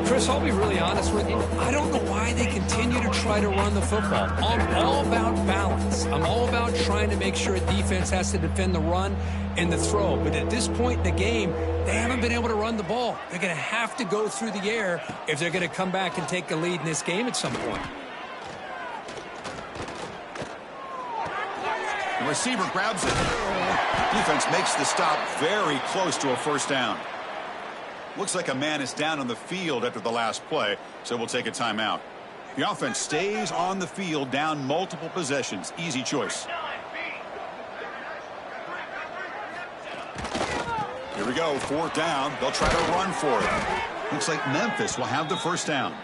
Chris, I'll be really honest with you. I don't know why they continue to try to run the football. I'm all about balance. I'm all about trying to make sure a defense has to defend the run and the throw. But at this point in the game, they haven't been able to run the ball. They're going to have to go through the air if they're going to come back and take a lead in this game at some point. The receiver grabs it. Defense makes the stop very close to a first down. Looks like a man is down on the field after the last play, so we'll take a timeout. The offense stays on the field, down multiple possessions. Easy choice. Here we go, 4th down. They'll try to run for it. Looks like Memphis will have the first down.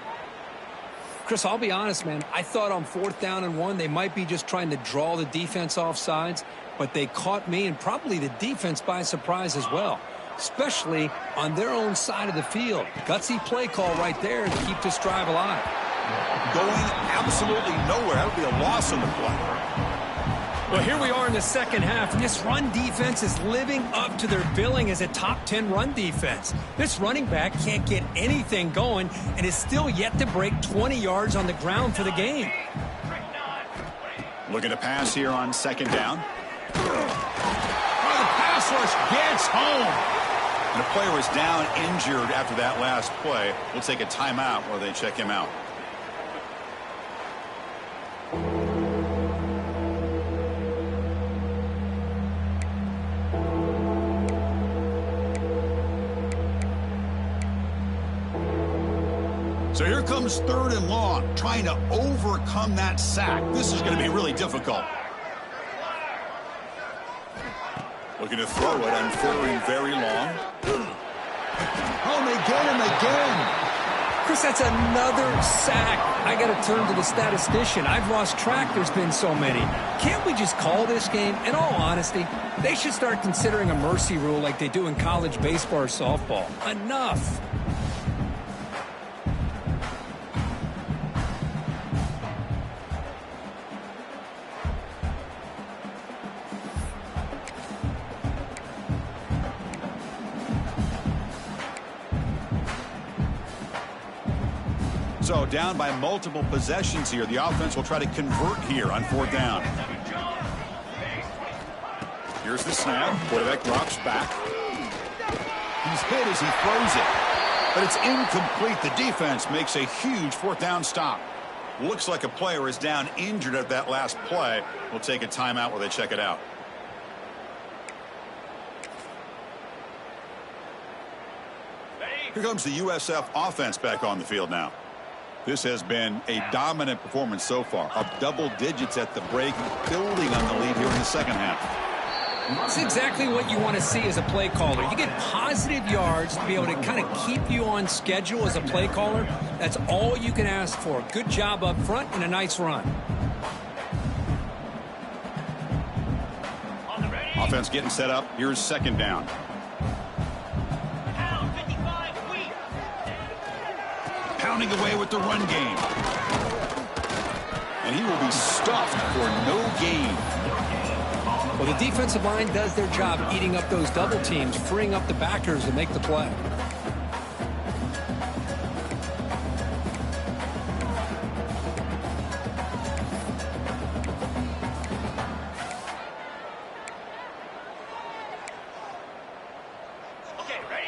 Chris, I'll be honest, man. I thought on 4th down and 1, they might be just trying to draw the defense off sides, but they caught me and probably the defense by surprise as well, especially on their own side of the field. Gutsy play call right there to keep this drive alive. Going absolutely nowhere. That would be a loss on the play. Well, here we are in the second half, and this run defense is living up to their billing as a top 10 run defense. This running back can't get anything going and is still yet to break 20 yards on the ground for the game. Looking to pass here on 2nd down. Oh, the pass rush gets home. And a player is down injured after that last play. We'll take a timeout while they check him out. So here comes 3rd and long, trying to overcome that sack. This is going to be really difficult. Looking to throw it on 3rd and very long. Oh, and they get him again. Chris, that's another sack. I got to turn to the statistician. I've lost track. There's been so many. Can't we just call this game? In all honesty, they should start considering a mercy rule like they do in college baseball or softball. Enough. So down by multiple possessions here. The offense will try to convert here on 4th down. Here's the snap. Quarterback drops back. He's hit as he throws it. But it's incomplete. The defense makes a huge 4th down stop. Looks like a player is down injured at that last play. We'll take a timeout while they check it out. Here comes the USF offense back on the field now. This has been a dominant performance so far. Up double digits at the break, building on the lead here in the second half. That's exactly what you want to see as a play caller. You get positive yards to be able to kind of keep you on schedule as a play caller. That's all you can ask for. Good job up front and a nice run. Offense getting set up. Here's 2nd down. Pounding away with the run game. And he will be stuffed for no gain. Well, the defensive line does their job eating up those double teams, freeing up the backers to make the play.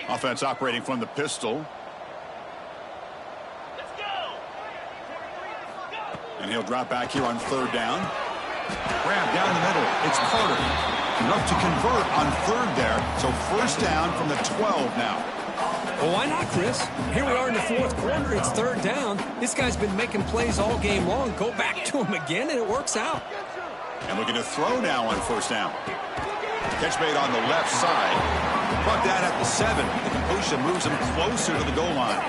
Offense operating from the pistol. And he'll drop back here on 3rd down. Grab down the middle. It's Carter. Enough to convert on 3rd there. So 1st down from the 12 now. Well, why not, Chris? Here we are in the 4th quarter. It's 3rd down. This guy's been making plays all game long. Go back to him again, and it works out. And looking to throw now on 1st down. Catch made on the left side. Brought down at the 7. The completion moves him closer to the goal line.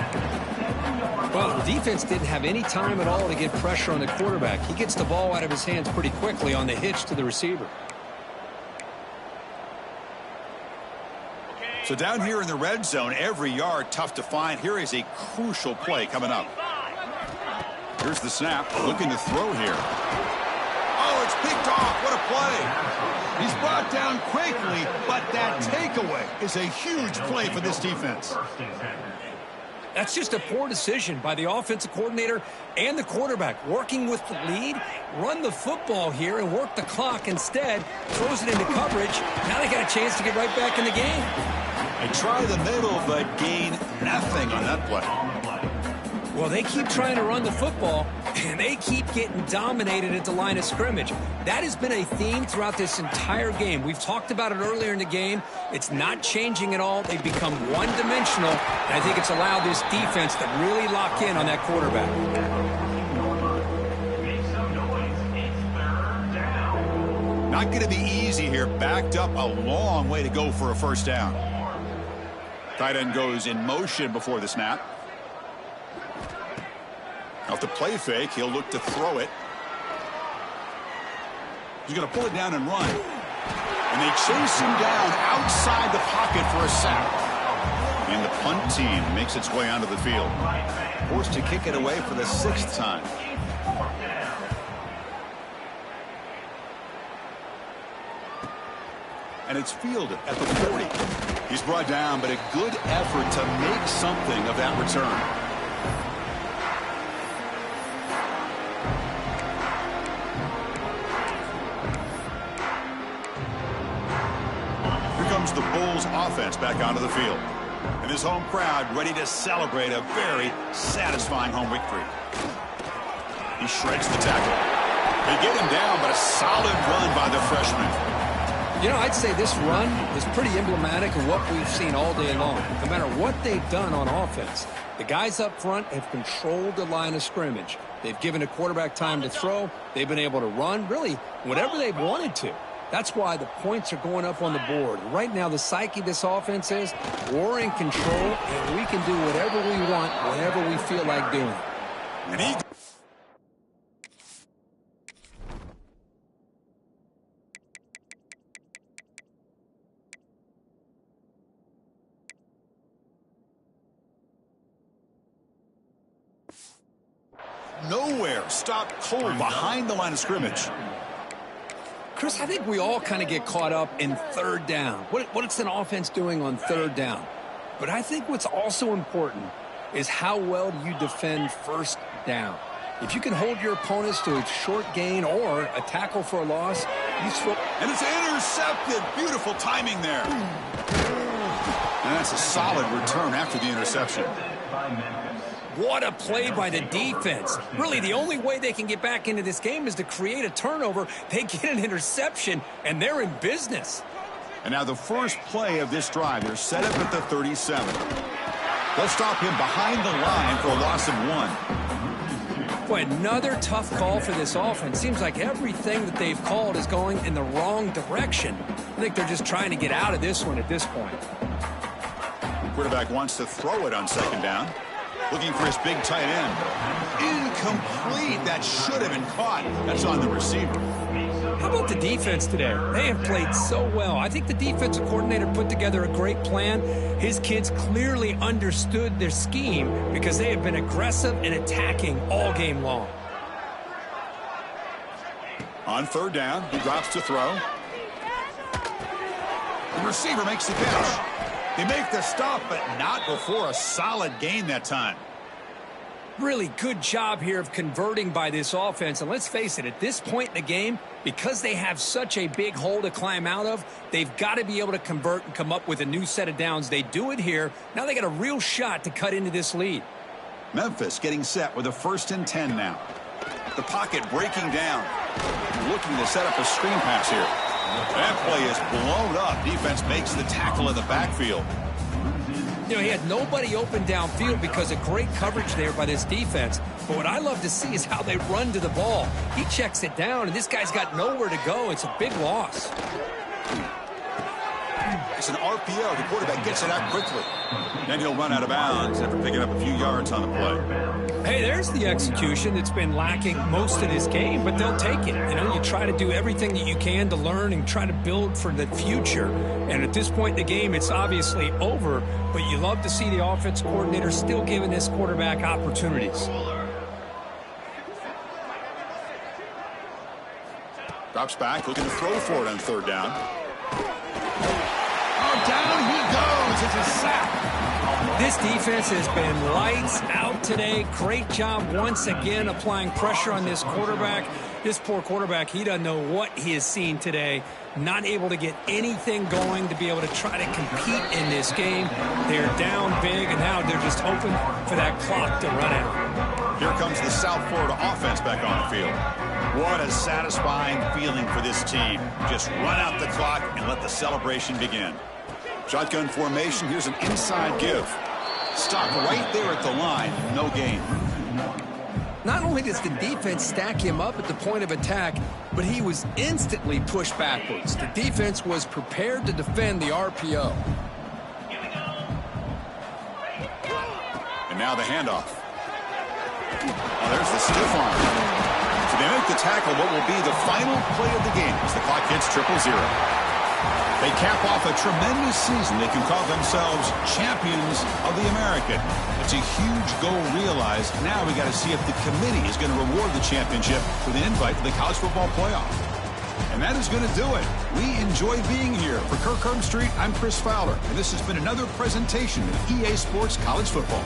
Well, the defense didn't have any time at all to get pressure on the quarterback. He gets the ball out of his hands pretty quickly on the hitch to the receiver. So down here in the red zone, every yard tough to find. Here is a crucial play coming up. Here's the snap. Looking to throw here. Oh, it's picked off. What a play. He's brought down quickly, but that takeaway is a huge play for this defense. That's just a poor decision by the offensive coordinator and the quarterback. Working with the lead, run the football here and work the clock. Instead, throws it into coverage. Now they got a chance to get right back in the game. They try the middle, but gain nothing on that play. Well, they keep trying to run the football, and they keep getting dominated at the line of scrimmage. That has been a theme throughout this entire game. We've talked about it earlier in the game. It's not changing at all. They've become one-dimensional, and I think it's allowed this defense to really lock in on that quarterback. Not going to be easy here. Backed up a long way to go for a 1st down. Tight end goes in motion before the snap. Off the play fake, he'll look to throw it. He's going to pull it down and run. And they chase him down outside the pocket for a sack. And the punt team makes its way onto the field. Forced to kick it away for the 6th time. And it's fielded at the 40. He's brought down, but a good effort to make something of that return. The Bulls offense back onto the field. And his home crowd ready to celebrate a very satisfying home victory. He shreds the tackle. They get him down, but a solid run by the freshman. You know, I'd say this run is pretty emblematic of what we've seen all day long. No matter what they've done on offense, the guys up front have controlled the line of scrimmage. They've given the quarterback time to throw. They've been able to run, really, whatever they've wanted to. That's why the points are going up on the board. Right now, the psyche of this offense is we're in control, and we can do whatever we want whenever we feel like doing it. And he... Nowhere. Stopped cold behind the line of scrimmage. Chris, I think we all kind of get caught up in third down. What's an offense doing on third down? But I think what's also important is how well do you defend first down. If you can hold your opponents to a short gain or a tackle for a loss, you swap. And it's intercepted. Beautiful timing there. And that's a solid return after the interception. What a play by the defense. Really, the only way they can get back into this game is to create a turnover. They get an interception, and they're in business. And now the first play of this drive, they're set up at the 37. They'll stop him behind the line for a loss of 1. Boy, another tough call for this offense. Seems like everything that they've called is going in the wrong direction. I think they're just trying to get out of this one at this point. The quarterback wants to throw it on second down. Looking for his big tight end. Incomplete. That should have been caught. That's on the receiver. How about the defense today? They have played so well. I think the defensive coordinator put together a great plan. His kids clearly understood their scheme because they have been aggressive and attacking all game long. On third down, he drops to throw. The receiver makes the catch. They make the stop, but not before a solid gain that time. Really good job here of converting by this offense. And let's face it, at this point in the game, because they have such a big hole to climb out of, they've got to be able to convert and come up with a new set of downs. They do it here. Now they got a real shot to cut into this lead. Memphis getting set with a 1st and 10 now. The pocket breaking down. Looking to set up a screen pass here. That play is blown up. Defense makes the tackle in the backfield. You know, he had nobody open downfield because of great coverage there by this defense. But what I love to see is how they run to the ball. He checks it down, and this guy's got nowhere to go. It's a big loss. It's an RPO. The quarterback gets it out quickly. Then he'll run out of bounds after picking up a few yards on the play. Hey, there's the execution that's been lacking most of this game, but they'll take it. You know, you try to do everything that you can to learn and try to build for the future. And at this point in the game, it's obviously over, but you love to see the offense coordinator still giving this quarterback opportunities. Drops back, looking to throw for it on third down. Oh, down he goes. It's a sack. This defense has been lights out today. Great job once again applying pressure on this quarterback. This poor quarterback, he doesn't know what he has seen today. Not able to get anything going to be able to try to compete in this game. They're down big, and now they're just hoping for that clock to run out. Here comes the South Florida offense back on the field. What a satisfying feeling for this team. Just run out the clock and let the celebration begin. Shotgun formation. Here's an inside give. Stop right there at the line. No gain. Not only does the defense stack him up at the point of attack, but he was instantly pushed backwards. The defense was prepared to defend the RPO. And now the handoff. Oh, there's the stiff arm. So they make the tackle what will be the final play of the game as the clock hits 0-0. They cap off a tremendous season. They can call themselves champions of the American. It's a huge goal realized. Now we got to see if the committee is going to reward the championship with an invite to the college football playoff. And that is going to do it. We enjoy being here. For Kirk Street, I'm Chris Fowler, and this has been another presentation of EA Sports College Football.